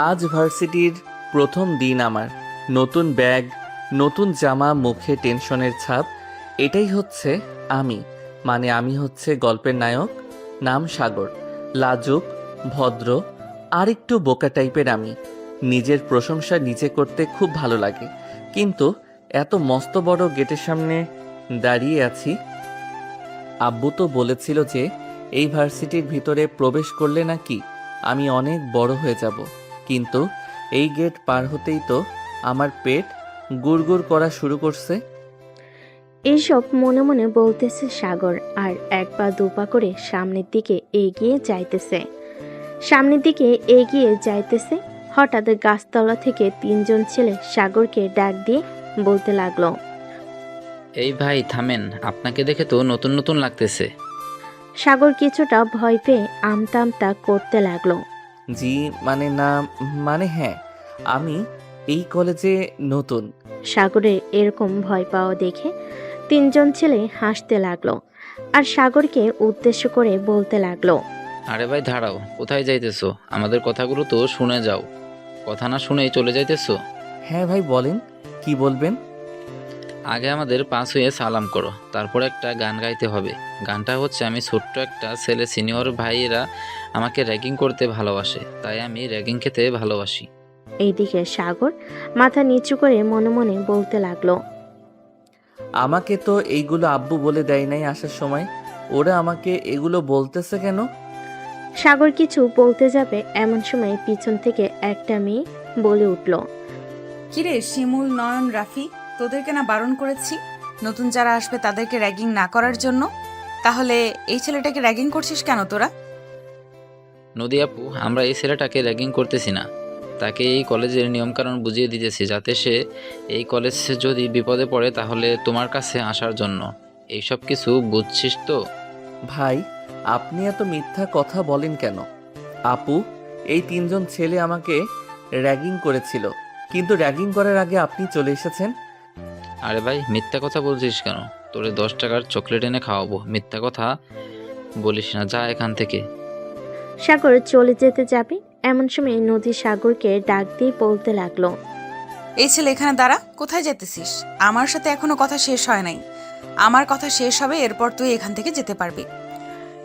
আজ ভার্সিটির প্রথম দিন আমার। নতুন ব্যাগ, নতুন জামা, মুখে টেনশনের ছাপ। এটাই হচ্ছে আমি। মানে আমি হচ্ছে গল্পের নায়ক। নাম সাগর। লাজুক, ভদ্র, আর একটু বোকা টাইপের আমি। নিজের প্রশংসা নিজে করতে খুব ভালো লাগে, কিন্তু এত মস্ত বড় গেটের সামনে দাঁড়িয়ে আছি। আব্বু তো বলেছিল যে এই ভার্সিটির ভিতরে প্রবেশ করলে নাকি আমি অনেক বড় হয়ে যাব, কিন্তু এই গেট পার হতেই তো আমার পেট গুড়গুড় করা শুরু করছে। এইসব মনে মনে বলতেছে সাগর, আর এক পা দু পা করে সামনের দিকে এগিয়ে যাইতেছে। হঠাৎ গাছতলা থেকে তিনজন ছেলে সাগরকে ডাক দিয়ে বলতে লাগলো। এই ভাই থামেন, আপনাকে দেখে তো নতুন নতুন লাগতেছে। সাগর কিছুটা ভয় পেয়ে আমতা আমতা করতে লাগলো। জি মানে না, মানে হ্যাঁ, আমি এই কলেজে নতুন। সাগরের এরকম ভয় পাওয়া দেখে তিনজন ছেলে হাসতে লাগলো, আর সাগরকে উদ্দেশ্য করে বলতে লাগলো। আরে ভাই দাঁড়াও, কোথায় যাইতেছো? আমাদের কথাগুলো তো শুনে যাও। কথা না শুনেই চলে যাইতেছো? হ্যাঁ ভাই বলেন, কি বলবেন? আগে আমাদের পাস হয়ে সালাম করো, তারপর একটা গান গাইতে হবে। গানটা হচ্ছে, আমি ছোট্ট একটা ছেলে, সিনিয়র ভাইয়েরা আমাকে র্যাগিং করতে ভালোবাসে, তাই আমি র্যাগিং খেতে ভালোবাসি। এইদিকে সাগর মাথা নিচু করে মনে মনে বলতে লাগলো। আমাকে তো এইগুলো আব্বু বলে দেয় নাই আসার সময়, ওরা আমাকে এগুলো বলতেছে কেন? সাগর কিছু বলতে যাবে এমন সময় পিছন থেকে একটা মেয়ে বলে উঠল। কিরে শিমুল, নয়ন, রাফি, তোদেরকে না বারণ করেছি নতুন যারা আসবে তাদেরকে র্যাগিং না করার জন্য? তাহলে এই ছেলেটাকে র্যাগিং করছিস কেন তোরা? নদী আপু, আমরা এই ছেলেটাকে র্যাগিং করতেছি না, তাকে এই কলেজের নিয়মকানুন বুঝিয়ে দিতেছি, যাতে সে এই কলেজে যদি বিপদে পড়ে তাহলে তোমার কাছে আসার জন্য। এইসব কিছু বুঝছিস তো? ভাই আপনি এত মিথ্যা কথা বলেন কেন? আপু, এই তিনজন ছেলে আমাকে র্যাগিং করেছিল, কিন্তু র্যাগিং করার আগে আপনি চলে এসেছেন। আরে ভাই, মিথ্যা কথা বলছিস কেন? তোরে 10 টাকার চকলেট এনে খাওয়াবো, মিথ্যা কথা বলিস না, যা এখান থেকে। সাগর চলে যেতে যাবে এমন সময় নদী সাগরকে ডাক দিয়ে বলতে লাগলো। এই ছেলে এখানে দাঁড়া, কোথায় যেতেছিস? আমার সাথে এখনো কথা শেষ হয় নাই। আমার কথা শেষ হবে, এরপর তুই এখান থেকে যেতে পারবি।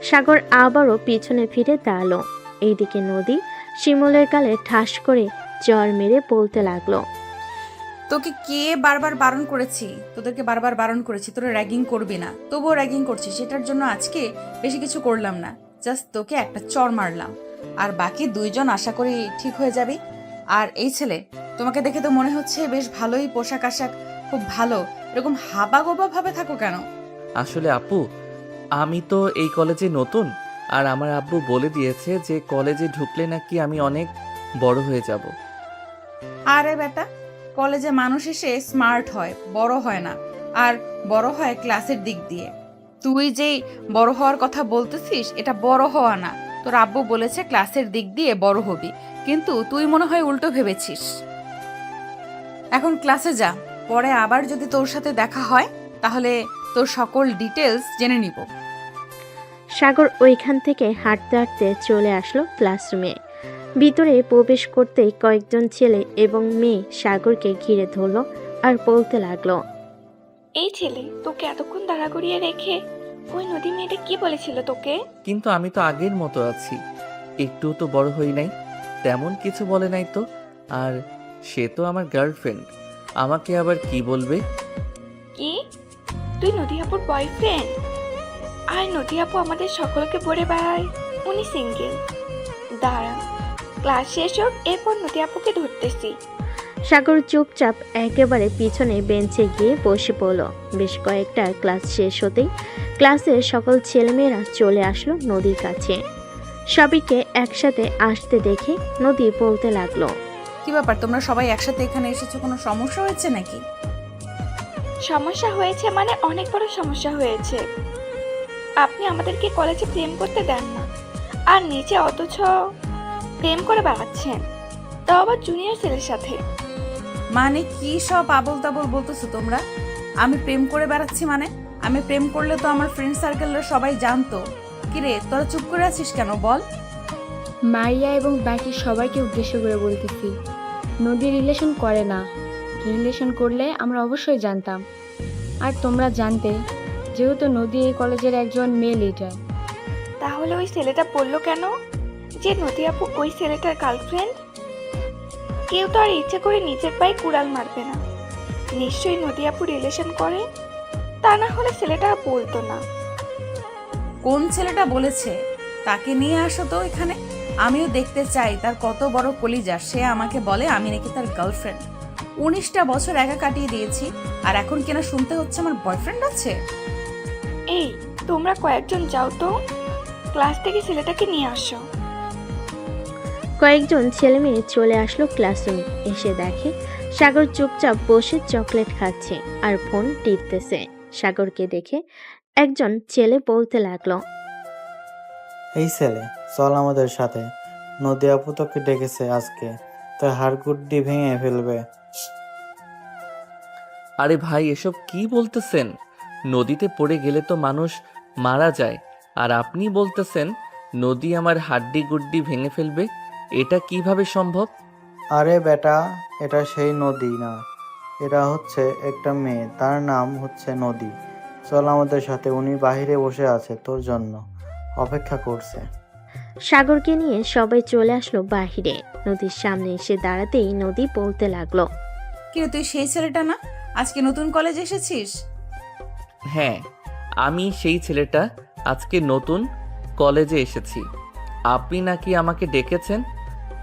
সাগর আবারও পিছনে ফিরে দাঁড়ালো। এইদিকে নদী শিমুলের গালে ঠাস করে জ্বর মেরে বলতে লাগলো। তোকে কে বারবার বারণ করেছি? তোদেরকে বারবার বারণ করেছি তোরা র্যাগিং করবি না, তবুও র্যাগিং করছিস। সেটার জন্য আজকে বেশি কিছু করলাম না, জাস্ট তোকে একটা চর মারলাম, আর বাকি দুইজন আশা করি ঠিক হয়ে যাবি। আর এই ছেলে, তোমাকে দেখে তো মনে হচ্ছে বেশ ভালোই, পোশাক আশাক খুব ভালো, এরকম হাবা গোবা ভাবে থাকো কেন? আসলে আপু, আমি তো এই কলেজে নতুন, আর আমার আব্বু বলে দিয়েছে যে কলেজে ঢুকলে নাকি আমি অনেক বড় হয়ে যাব। আরে বেটা, কলেজে মানুষ এসে স্মার্ট হয়, বড় হয় না। আর বড় হয় ক্লাসের দিক দিয়ে। তুই যেই বড় হওয়ার কথা বলতেছিস, এটা বড় হওয়া না। তোর আব্বু বলেছে ক্লাসের দিক দিয়ে বড় হবি, কিন্তু তুই মনে হয় উল্টো ভেবেছিস। এখন ক্লাসে যা, পরে আবার যদি তোর সাথে দেখা হয় তাহলে তোর সকল ডিটেলস জেনে নিব। সাগর ওইখান থেকে হাঁটতে হাঁটতে চলে আসলো ক্লাসরুমে। ভিতরে প্রবেশ করতেই কয়েকজন ছেলে এবং মেয়ে সাগরকে ঘিরে ধরলো আর বলতে লাগলো। এই ছেলে, তোকে এতক্ষণ দাঁড়া করিয়ে রেখে ওই নদী মেয়েটা কি বলেছিল তোকে? কিন্তু আমি তো আগের মতো আছি, একটু তো বড় হই নাই, তেমন কিছু বলে নাই তো। আর সে তো আমার গার্লফ্রেন্ড, আমাকে আবার কি বলবে? কি? তুই নদী আপুর বয়ফ্রেন্ড? আর নদী আপু আমাদের সকলকে বলে বেড়ায় উনি সিঙ্গেল। দাঁড়া, ক্লাস শেষ হোক, এরপর নদী আপুকে ধরতেছি। সাগর চুপচাপ একেবারে পিছনে বেঞ্চে গিয়ে বসে পড়ল। বেশ কয়েকটা ক্লাস শেষ হতেই ক্লাসের সকল ছেলেমেয়েরা চলে আসলো নদীর কাছে। সবাইকে একসাথে আসতে দেখে নদী বলতে লাগলো। কি ব্যাপার, তোমরা সবাই একসাথে এখানে এসেছো? কোনো সমস্যা হয়েছে নাকি? সমস্যা হয়েছে মানে অনেক বড় সমস্যা হয়েছে। আপনি আমাদেরকে কলেজে প্রেম করতে দেন না, আর নিচে অথচ প্রেম করে বেড়াচ্ছেন, তাও আবার জুনিয়র ছেলের সাথে। মানে কি সব আবল তাবল বলতেছো তোমরা? আমি প্রেম করে বেড়াচ্ছি মানে? আমি প্রেম করলে তো আমার ফ্রেন্ড সার্কেলের সবাই জানতো। কিরে, তোরা চুপ করে আছিস কেন বল? মারিয়া এবং বাকি সবাইকে উদ্দেশ্য করে বলতেছি, নদী রিলেশন করে না। রিলেশন করলে আমরা অবশ্যই জানতাম। আর তোমরা জানতে, যেহেতু নদী এই কলেজের একজন মেয়ে লিডার। তাহলে ওই ছেলেটা বললো কেন যে নদী আপু ওই ছেলেটার গার্লফ্রেন্ড? কেউ তো আর ইচ্ছে করে নিজের পায়ে কুড়াল মারবে না। নিশ্চয়ই নদী আপু রিলেশন করে, তা না হলে ছেলেটা বলতো না। কোন ছেলেটা বলেছে? তাকে নিয়ে আসো তো এখানে, আমিও দেখতে চাই তার কত বড় কলিজা। সে আমাকে বলে আমি নাকি তার গার্লফ্রেন্ড। 19টা বছর একা কাটিয়ে দিয়েছি, আর এখন কিনা শুনতে হচ্ছে আমার বয়ফ্রেন্ড আছে। এই, তোমরা কয়েকজন যাও তো, ক্লাস থেকে ছেলেটাকে নিয়ে আসো। কয়েকজন ছেলে মেয়ে চলে আসলো ক্লাসরুমে। এসে দেখে সাগর চুপচাপ বসে চকলেট খাচ্ছে আর ফোন টিপতেছে। সাগরকে দেখে একজন ছেলে বলতে লাগলো, এই ছেলে, চল আমাদের সাথে। নদী আপু তোকে ডেকেছে আজকে, তোর হাড়গুড্ডি ভেঙে ফেলবে। আরে ভাই, এসব কি বলতেছেন? নদীতে পড়ে গেলে তো মানুষ মারা যায়, আর আপনি বলতেছেন নদী আমার হাড্ডি গুড্ডি ভেঙে ফেলবে? এটা কিভাবে সম্ভব? আরে বেটা, এটা সেই নদী না, এটা হচ্ছে একটা মেয়ে, তার নাম হচ্ছে নদী। চল আমাদের সাথে, উনি বাহিরে বসে আছে, তোর জন্য অপেক্ষা করছে। সাগরকে নিয়ে সবাই চলে আসলো বাহিরে। নদীর সামনে এসে দাঁড়াতেই নদী বলতে লাগলো, কিন্তু তুই সেই ছেলেটা না? আজকে নতুন কলেজে এসেছিস? হ্যাঁ, আমি সেই ছেলেটা। আজকে নতুন কলেজে এসেছি। আপনি নাকি আমাকে ডেকেছেন?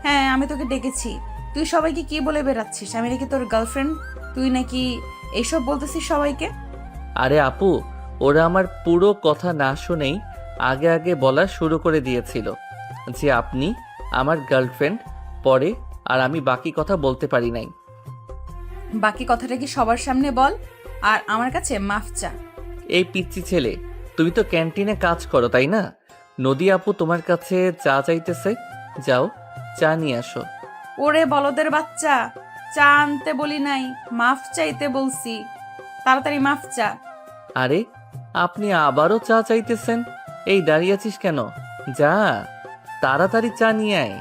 হ্যাঁ, আমি তোকে ডেকেছি। তুই সবাইকে কি বলে বেড়াচ্ছিস? আমি নাকি তোর গার্লফ্রেন্ড? তুই নাকি এইসব বলতেছিস সবাইকে? আরে আপু, ওরা আমার পুরো কথা না শুনেই আগে আগে বলা শুরু করে দিয়েছিল যে আপনি আমার গার্লফ্রেন্ড। পরে আর আমি বাকি কথা বলতে পারি নাই। বাকি কথাটা কি সবার সামনে বল, আর আমার কাছে মাফ চা। এই পিচ্চি ছেলে, তুমি তো ক্যান্টিনে কাজ করো, তাই না? নদী আপু তোমার কাছে চা চাইতেছে, যাও চা নিয়ে আসো। ওরে বলদের বাচ্চা, চা আনতে বলি নাই, মাফ চাইতে বলছি। তাড়াতাড়ি মাফ চা। আরে, আপনি আবারও চা চাইতেছেন? এই দাঁড়িয়ে আছিস কেন? যা তাড়াতাড়ি চা নিয়ে আয়।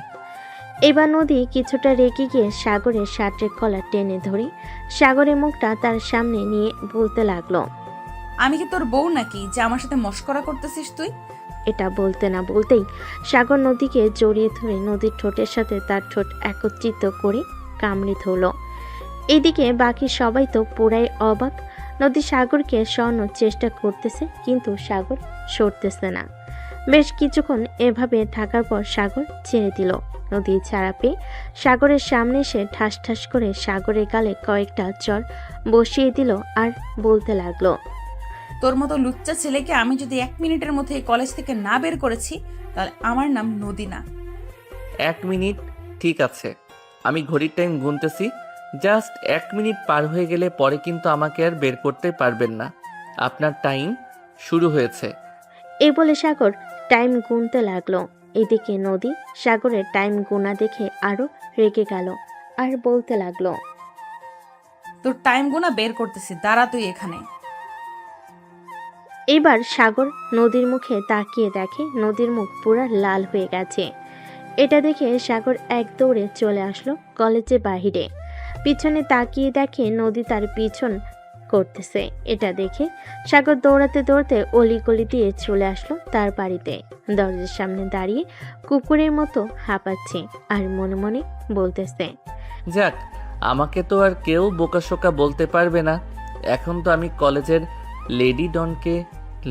এবার নদী কিছুটা রেগে গিয়ে সাগরের শার্টের কলার টেনে ধরে সাগরের মুখটা তার সামনে নিয়ে বলতে লাগলো, আমি কি তোর বউ নাকি যে আমার সাথে মস্করা করতেছিস তুই? এটা বলতে না বলতেই সাগর নদীকে জড়িয়ে ধরে নদীর ঠোঁটের সাথে তার ঠোঁট একত্রিত করে কামড়ে ধরল। এদিকে বাকি সবাই তো পুরাই অবাক। নদী সাগরকে সরানোর চেষ্টা করতেছে, কিন্তু সাগর সরতেছে না। বেশ কিছুক্ষণ এভাবে থাকার পর সাগর ছেড়ে দিল। নদী ছাড়া পেয়ে সাগরের সামনে এসে ঠাস ঠাস করে সাগরের গালে কয়েকটা চড় বসিয়ে দিল আর বলতে লাগলো, তোর মতো লুচ্চা ছেলেকে আমি যদি 1 মিনিটের মধ্যে এই কলেজ থেকে না বের করেছি, তাহলে আমার নাম নদী না। 1 মিনিট? ঠিক আছে, আমি ঘড়ির টাইম গুনতেছি। জাস্ট 1 মিনিট পার হয়ে গেলে পরে কিন্তু আমাকে আর বের করতে পারবেন না। আপনার টাইম শুরু হয়েছে। এই বলে সাগর টাইম গুনতে লাগলো। এদিকে নদী সাগরের টাইম গোনা দেখে আরো রেগে গেল আর বলতে লাগলো, তোর টাইম গোনা বের করতেছি, দাঁড়া তুই এখানে। এবার সাগর নদীর মুখে তাকিয়ে দেখে নদীর মুখ পুরো লাল হয়ে গেছে। এটা দেখে সাগর এক দৌড়ে চলে আসলো কলেজের বাহিরে। পিছনে তাকিয়ে দেখে নদী তার পিছন করতেছে। এটা দেখে সাগর দৌড়াতে দৌড়াতে অলিগলি দিয়ে চলে আসলো তার বাড়িতে। দরজার সামনে দাঁড়িয়ে কুকুরের মতো হাঁপাচ্ছে আর মনে মনে বলতেছে, যাক, আমাকে তো আর কেউ বোকাশোকা বলতে পারবে না। এখন তো আমি কলেজের লেডি ডনকে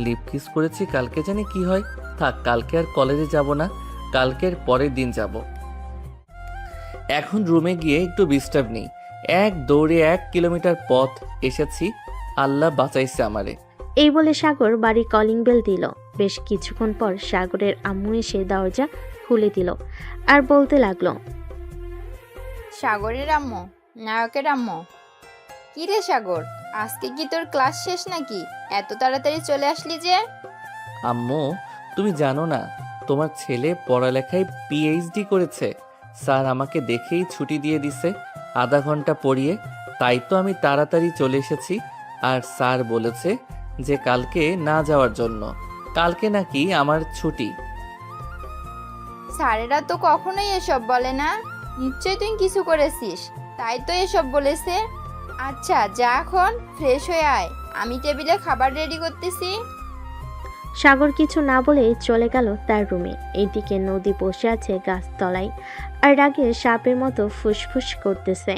লিপ কিস করেছি, কালকে জানি কি হয়। থাক, কালকে আর কলেজে যাব না, কালকের পরের দিন যাব। এখন রুমে গিয়ে একটু বিশ্রাম নেই। এক দৌড়ে 1 কিলোমিটার পথ এসেছি, আল্লাহ বাঁচাইছে আমারে। এই বলে সাগর বাড়ি কলিং বেল দিল। বেশ কিছুক্ষণ পর সাগরের আম্মু এসে দরজা খুলে দিল আর বলতে লাগলো, সাগরের আম্মু, নায়কের আম্মু। কি রে সাগর, আজকে কি তোর ক্লাস শেষ নাকি? এত তাড়াতাড়ি চলে আসলি যে? আম্মু, তুমি জানো না তোমার ছেলে পড়ালেখায় পিএইচডি করেছে। স্যার আমাকে দেখেই ছুটি দিয়ে দিছে আধা ঘন্টা পড়িয়ে। তাই তো আমি তাড়াতাড়ি চলে এসেছি। আর স্যার বলেছে যে কালকে না যাওয়ার জন্য। কালকে নাকি আমার ছুটি। স্যারেরা তো কখনোই এসব বলে না। নিশ্চয়ই তুই কিছু করেছিস, তাই তো এসব বলেছে। আচ্ছা যা, এখন ফ্রেশ হয়ে আয়, আমি টেবিলে খাবার রেডি করতেছি। সাগর কিছু না বলে চলে গেল তার রুমে। এইদিকে নদী বসে আছে গাছতলায় আর রাগে সাপের মতো ফুসফুস করতেছে।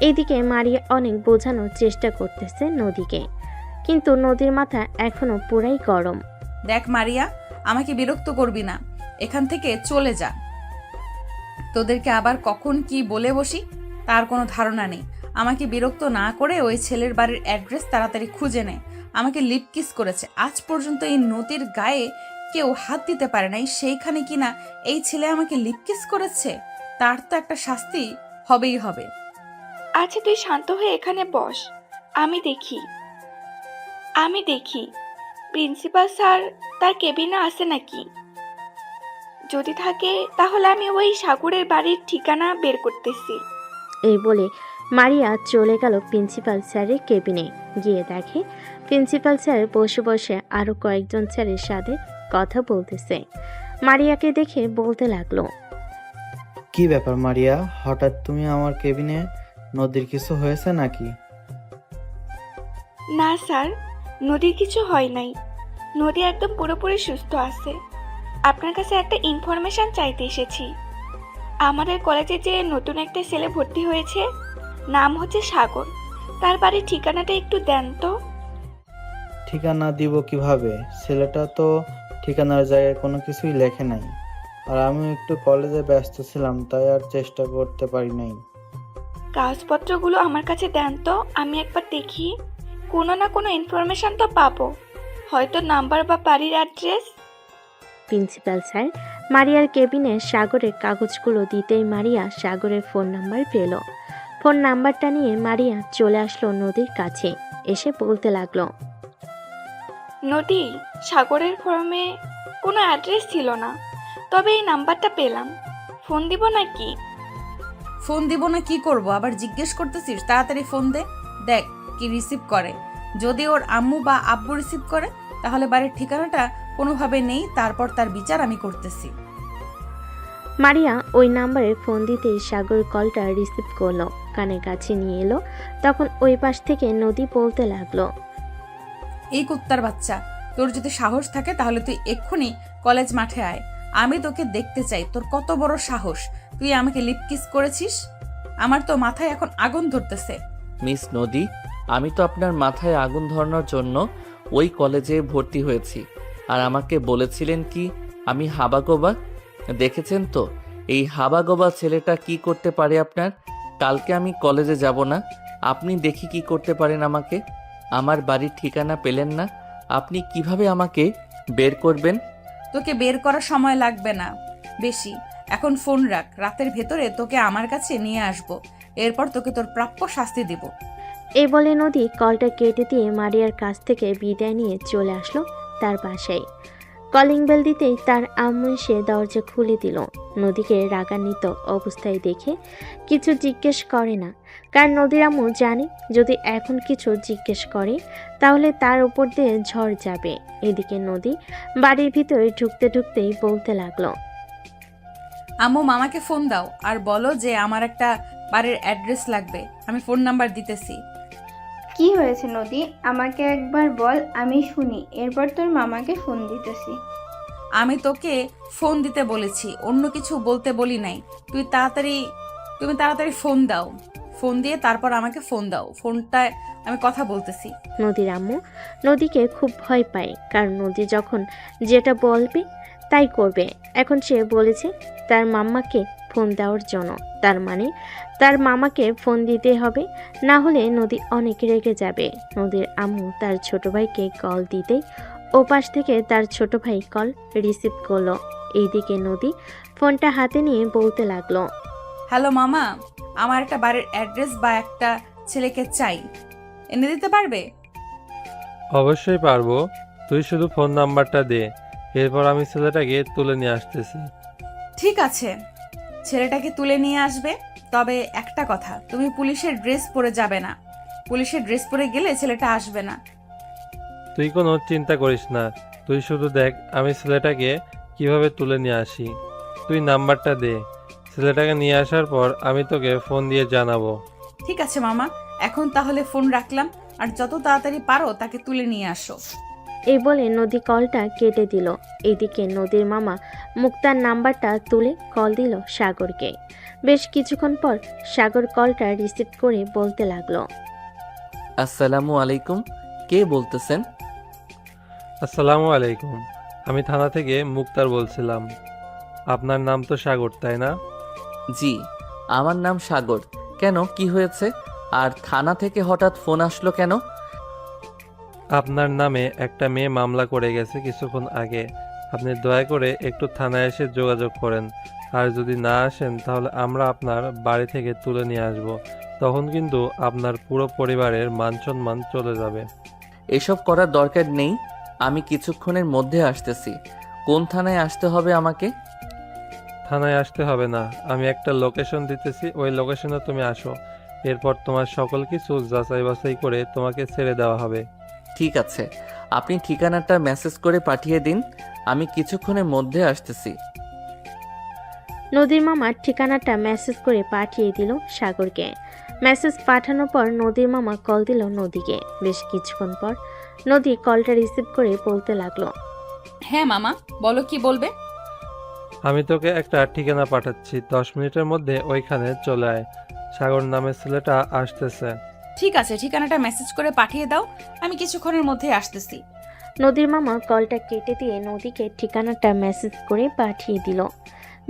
এইদিকে মারিয়া অনেক বোঝানোর চেষ্টা করতেছে নদীকে, কিন্তু নদীর মাথা এখনো পুরাই গরম। দেখ মারিয়া, আমাকে বিরক্ত করবি না, এখান থেকে চলে যা। তোদেরকে আবার কখন কি বলে বসি তার কোনো ধারণা নেই। আমাকে বিরক্ত না করে ওই ছেলের বাড়ির অ্যাড্রেস তাড়াতাড়ি খুঁজে নে। আমাকে লিপ কিস করেছে, আজ পর্যন্ত এই নদীর গায়ে কেউ হাত দিতে পারে নাই, সেইখানে কিনা এই ছেলে আমাকে লিপ কিস করেছে। তার তো একটা শাস্তি হবেই হবে। আচ্ছা তুই শান্ত হয়ে এখানে বস, আমি দেখি প্রিন্সিপাল স্যার তার কেবিনে আছে নাকি। যদি থাকে তাহলে আমি ওই সাগরের বাড়ির ঠিকানা বের করতেছি। এই বলে মারিয়া চলে গেল প্রিন্সিপাল স্যারের কেবিনে। গিয়ে দেখে প্রিন্সিপাল স্যার বসে বসে আরো কয়েকজন স্যারের সাথে কথা বলতেছে। মারিয়াকে দেখে বলতে লাগলো, কি ব্যাপার মারিয়া, হঠাৎ তুমি আমার কেবিনে? নদীর কিছু হয়েছে নাকি? না স্যার, নদীর কিছু হয় নাই। নদী একদম পুরোপুরি সুস্থ আছে। আপনার কাছে একটা ইনফরমেশন চাইতে এসেছি। আমাদের কলেজে যে নতুন একটা ছেলে ভর্তি হয়েছে, নাম হচ্ছে সাগর, তার বাড়ির ঠিকানাটা একটু দেন তো। ঠিকানা দিব কিভাবে? ছেলেটা তো ঠিকানার জায়গায় কোনো কিছুই লেখে নাই, আর আমি একটু কলেজে ব্যস্ত ছিলাম, তাই আর চেষ্টা করতে পারি নাই। কাগজপত্রগুলো আমার কাছে দেন তো, আমি একবার দেখি। কোনো না কোনো ইনফরমেশন তো পাবো, হয়তো নাম্বার বা বাড়ির অ্যাড্রেস। প্রিন্সিপাল স্যার মারিয়ার কেবিনে সাগরের কাগজগুলো দিতেই মারিয়া সাগরের ফোন নাম্বার পেল। ফোন নাম্বারটা নিয়ে মারিয়া চলে আসলো নদীর কাছে, এসে বলতে লাগলো, নদী, সাগরের ফর্মে কোনো অ্যাড্রেস ছিল না, তবে এই নাম্বারটা পেলাম। ফোন দিব নাকি? ফোন দিব না কি করব, আবার জিজ্ঞেস করতেছিস? তাড়াতাড়ি ফোন দে, দেখ কি রিসিভ করে। যদি ওর আম্মু বা আব্বু রিসিভ করে তাহলে বাড়ির ঠিকানাটা কোনোভাবে নেই, তারপর তার বিচার আমি করতেছি। মারিয়া ওই নাম্বারে ফোন দিতেই সাগর কলটা রিসিভ করলো, কানে কাছে নিয়ে এলো। তখন ওই পাশ থেকে নদী বলতে লাগলো, এই কুত্তার বাচ্চা, তোর যদি সাহস থাকে তাহলে তুই এক্ষুনি কলেজ মাঠে আয়। আমি তোকে দেখতে চাই, তোর কত বড় সাহস, তুই আমাকে লিপ কিস করেছিস। আমার তো মাথায় এখন আগুন ধরতেছে। মিস নদী, আমি তো আপনার মাথায় আগুন ধরানোর জন্য ওই কলেজে ভর্তি হয়েছি। আর আমাকে বলেছিলেন কি আমি হাবাগোবা? দেখেছেন তো এই হাবাগোবা ছেলেটা কি করতে পারে আপনার। কালকে আমি কলেজে যাব না, আপনি দেখি কি করতে পারেন আমাকে। আমার বাড়ির ঠিকানা পেলেন না, আপনি কিভাবে আমাকে বের করবেন? তোকে বের করার সময় লাগবে না বেশি, এখন ফোন রাখ, রাতের ভেতরে তোকে আমার কাছে নিয়ে আসব, এরপর তোকে তোর প্রাপ্য শাস্তি দিব। এই বলে নদী কলটা কেটে দিয়ে মারিয়ার কাছ থেকে বিদায় নিয়ে চলে আসলো তার বাসায়। কলিং বেল দিতেই তার আম্মু এসে দরজা খুলে দিল। নদীকে রাগান্বিত অবস্থায় দেখে কিছু জিজ্ঞেস করে না, কারণ নদীর আম্মু জানে যদি এখন কিছু জিজ্ঞেস করে তাহলে তার উপর দিয়ে ঝড় যাবে। এদিকে নদী বাড়ির ভিতরে ঢুকতে ঢুকতেই বলতে লাগলো, আম্মু মামাকে ফোন দাও আর বলো যে আমার একটা বাড়ির অ্যাড্রেস লাগবে, আমি ফোন নাম্বার দিতেছি। কি হয়েছে নদী, আমাকে একবার বল, আমি শুনি, এরপর তোর মামাকে ফোন দিতেছি। আমি তোকে ফোন দিতে বলেছি, অন্য কিছু বলতে বলি নাই। তুমি তাড়াতাড়ি ফোন দাও, ফোন দিয়ে তারপর আমাকে ফোন দাও, ফোনটায় আমি কথা বলতেছি। নদীর আম্মু নদীকে খুব ভয় পায়, কারণ নদী যখন যেটা বলবে তাই করবে। এখন সে বলেছে তার মাম্মাকে ফোন দেওয়ার জন্য, তার মানে তার মামাকে ফোন দিতে হবে, না হলে নদী অনেক রেগে যাবে। নদীর আম্মু তার ছোট ভাইকে কল দিতেই ওপাশ থেকে তার ছোট ভাই কল রিসিভ করলো। এইদিকে নদী ফোনটা হাতে নিয়ে বলতে লাগলো, হ্যালো মামা, আমার একটা বাড়ির অ্যাড্রেস বা একটা ছেলেকে চাই, এনে দিতে পারবে? অবশ্যই পারবো, তুই শুধু ফোন নাম্বারটা দে, এরপর আমি ছেলেটাকে তুলে নিয়ে আসতেছি। ঠিক আছে, ছেলেটাকে তুলে নিয়ে আসবে, তবে একটা কথা, তুমি পুলিশের ড্রেস পরে যাবে না। পুলিশের ড্রেস পরে গেলে ছেলেটা আসবে না। তুই কোনো চিন্তা করিস না, তুই শুধু দেখ আমি ছেলেটাকে কিভাবে তুলে নিয়ে আসি। তুই নাম্বারটা দে, ছেলেটাকে নিয়ে আসার পর আমি তোকে ফোন দিয়ে জানাবো। ঠিক আছে মামা, এখন তাহলে ফোন রাখলাম, আর যত তাড়াতাড়ি পারো তাকে তুলে নিয়ে আসো। এই বলে নদী কলটা কেটে দিল। এদিকে নদীর মামা মুক্তার নাম্বারটা তুলে কল দিল সাগরকে। বেশ কিছুক্ষণ পর সাগর কলটা রিসিভ করে বলতে লাগলো, আসসালামু আলাইকুম, কে বলতেছেন? আসসালামু আলাইকুম, আমি থানা থেকে মুক্তার বলছিলাম। আপনার নাম তো সাগর, তাই না? জি, আমার নাম সাগর। কেন, কি হয়েছে? আর থানা থেকে হঠাৎ ফোন আসলো কেন? আপনার নামে একটা মেয়ে মামলা করে গেছে কিছুক্ষণ আগে। আপনি দয়া করে একটু থানায় এসে যোগাযোগ করেন। আর যদি না আসেন তাহলে আমরা আপনার বাড়ি থেকে তুলে নিয়ে আসব। তখন কিন্তু আপনার পুরো পরিবারের মান সম্মান চলে যাবে। এসব করার দরকার নেই, আমি কিছুক্ষণের মধ্যে আসতেছি। কোন থানায় আসতে হবে আমাকে? থানায় আসতে হবে না, আমি একটা লোকেশন দিতেছি, ওই লোকেশনে তুমি আসো। এরপর তোমার সকল কিছু যাচাই বাছাই করে তোমাকে ছেড়ে দেওয়া হবে। ঠিক আছে, আপনি ঠিকানাটা মেসেজ করে পাঠিয়ে দিন, আমি কিছুক্ষণের মধ্যে আসতেছি। নদীর মামার ঠিকানাটা মেসেজ করে পাঠিয়ে দিল সাগরকে। মেসেজ পাঠানোর পর নদীর মামা কল দিল নদীকে। বেশ কিছুক্ষণ পর নদী কলটা রিসিভ করে বলতে লাগলো, হ্যাঁ মামা, বলো কি বলবে। আমি তোকে একটা ঠিকানা পাঠাচ্ছি, 10 মিনিটের মধ্যে ওইখানে চলে আয়। সাগর নামের ছেলেটা আসতেছে। ঠিক আছে, ঠিকানাটা মেসেজ করে পাঠিয়ে দাও, আমি কিছুক্ষণের মধ্যে আসতেছি। নদীর মামা কলটা কেটে দিয়ে নদীকে ঠিকানাটা মেসেজ করে পাঠিয়ে দিল।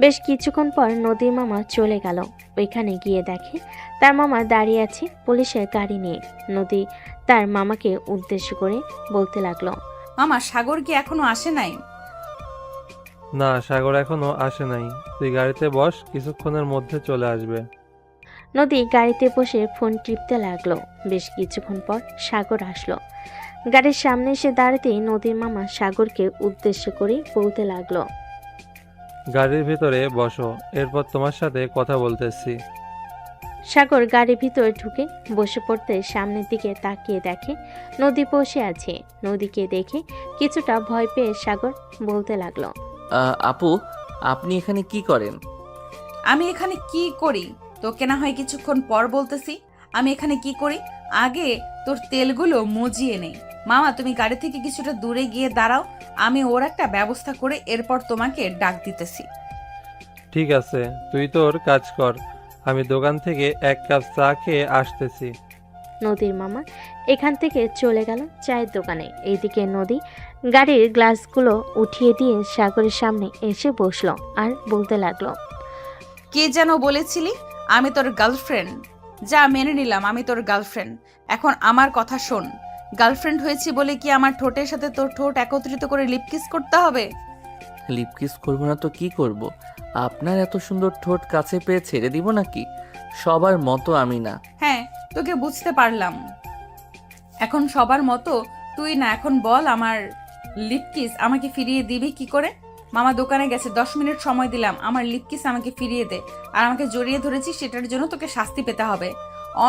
বেশ কিছুক্ষণ পর নদীর মামা চলে গেল। ওইখানে গিয়ে দেখে তার মামা দাঁড়িয়ে আছে পুলিশের গাড়ি নিয়ে। নদী তার মামাকে উদ্দেশ্য করে বলতে লাগলো, মামা, সাগর কি এখনো আসে নাই? না, সাগর এখনো আসে নাই। তুই গাড়িতে বস, কিছুক্ষণের মধ্যে চলে আসবে। নদী গাড়িতে বসে ফোন টিপতে লাগলো। বেশ কিছুক্ষণ পর সাগর আসলো। গাড়ির সামনে এসে দাঁড়াতেই নদীর মামা সাগরকে উদ্দেশ্য করে বলতে লাগলো, গাড়ির ভিতরে বসো, এরপর তোমার সাথে কথা বলতেছি। সাগর গাড়ির ভিতরে ঢুকে বসে পড়তে সামনের দিকে তাকিয়ে দেখে নদী বসে আছে। নদীকে দেখে কিছুটা ভয় পেয়ে সাগর বলতে লাগলো, আপু, আপনি এখানে কি করেন? আমি এখানে কি করি তোকে না হয় কিছুক্ষণ পর বলতেছি। আমি এখানে কি করি, আগে তোর তেলগুলো মজিয়ে নেই। মামা, তুমি গাড়ি থেকে কিছুটা দূরে গিয়ে দাঁড়াও, আমি ওর একটা ব্যবস্থা করে এরপর তোমাকে ডাক দিতেছি। ঠিক আছে, তুই তোর কাজ কর, আমি দোকান থেকে 1 কাপ চা খেয়ে আসতেছি। নদীর মামা এখান থেকে চলে গেল চায়ের দোকানে। এইদিকে নদী গাড়ির গ্লাসগুলো উঠিয়ে দিয়ে সাগরের সামনে এসে বসলো আর বলতে লাগলো, কে যেন বলেছিলি আমি তোর গার্লফ্রেন্ড? যা, মেনে নিলাম আমি তোর গার্লফ্রেন্ড। এখন আমার কথা শোন, গার্লফ্রেন্ড হয়েছি বলে কি আমার ঠোঁটের সাথে তোর ঠোঁট একত্রিত করে লিপকিস করতে হবে? লিপ কিস করবো না তো কি করব? আপনার এত সুন্দর ঠোঁট কাছে পেয়ে ছেড়ে দিব নাকি? সবার মতো আমি না। হ্যাঁ, তোকে বুঝতে পারলাম। এখন সবার মতো তুই না, এখন বল আমার লিপকিস আমাকে ফিরিয়ে দিবি কি করে? মামা দোকানে গেছে, 10 মিনিট সময় দিলাম, আমার লিপকিস আমাকে ফিরিয়ে দে। আর আমাকে জড়িয়ে ধরেছিস, সেটার জন্য তোকে শাস্তি পেতে হবে,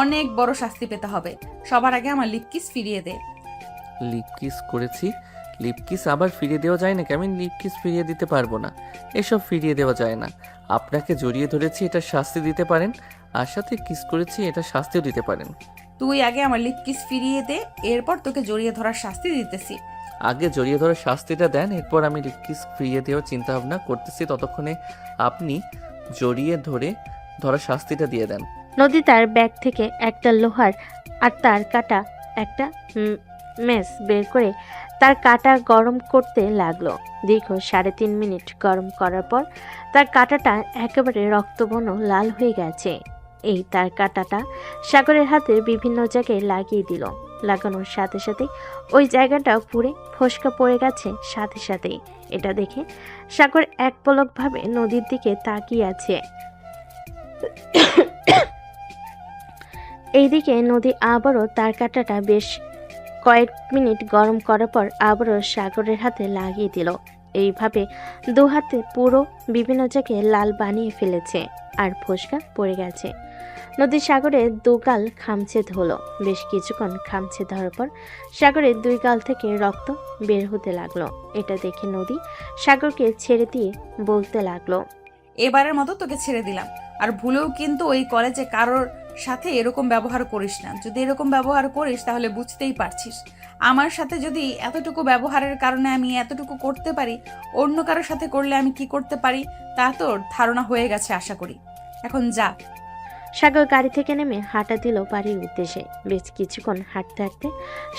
অনেক বড় শাস্তি পেতে হবে। সবার আগে আমার লিপকিস ফিরিয়ে দে। লিপ কিস করেছি, লিপ কিস আবার ফিরিয়ে দেওয়া যায় নাকি? আমি লিপ কিস ফিরিয়ে দিতে পারবো না, এসব ফিরিয়ে দেওয়া যায় না। আপনাকে জড়িয়ে ধরেছি, এটা শাস্তি দিতে পারেন, আর সাথে কিস করেছি, এটা শাস্তিও দিতে পারেন। তুই আগে আমার লিপকিস ফিরিয়ে দে, এরপর তোকে জড়িয়ে ধরার শাস্তি দিতেছি। আগে জড়িয়ে ধরার শাস্তিটা দেন, এরপর আমি লিপ কিস ফিরিয়ে দেওয়ার চিন্তা ভাবনা করতেছি। ততক্ষণে আপনি জড়িয়ে ধরার শাস্তিটা দিয়ে দেন। নদী তার ব্যাগ থেকে একটা লোহার আর তার কাটা একটা মেস বের করে তার কাটা গরম করতে লাগলো। দীর্ঘ 3.5 মিনিট গরম করার পর তার কাটাটা একেবারে রক্তবর্ণ লাল হয়ে গেছে। এই তার কাটাটা সাগরের হাতের বিভিন্ন জায়গায় লাগিয়ে দিল। লাগানোর সাথে সাথে ওই জায়গাটা পুড়ে ফোসকা পড়ে গেছে সাথে সাথেই। এটা দেখে সাগর এক পলকভাবে নদীর দিকে তাকিয়ে আছে। এইদিকে নদী আবারও তার কাঁটাটা বেশ কয়েক মিনিট গরম করার পর আবারও সাগরের হাতে লাগিয়ে দিল। এইভাবে 2 হাতে পুরো বিভিন্ন জায়গায় লাল বানিয়ে ফেলেছে আর ফোসকা পড়ে গেছে। নদী সাগরের 2 গাল খামচে ধরল। বেশ কিছুক্ষণ খামচে ধরার পর সাগরের 2 গাল থেকে রক্ত বের হতে লাগলো। এটা দেখে নদী সাগরকে ছেড়ে দিয়ে বলতে লাগলো, এবারের মতো তোকে ছেড়ে দিলাম। আর ভুলেও কিন্তু ওই কলেজে কারোর সাথে এরকম ব্যবহার করিস না। যদি এরকম ব্যবহার করিস তাহলে বুঝতেই পারছিস, আমার সাথে যদি এতটুকু ব্যবহারের কারণে আমি এতটুকু করতে পারি, অন্য কারোর সাথে করলে আমি কি করতে পারি তা তোর ধারণা হয়ে গেছে আশা করি। এখন যা। সাগর গাড়ি থেকে নেমে হাঁটা দিল বাড়ির উদ্দেশ্যে। বেশ কিছুক্ষণ হাঁটতে হাঁটতে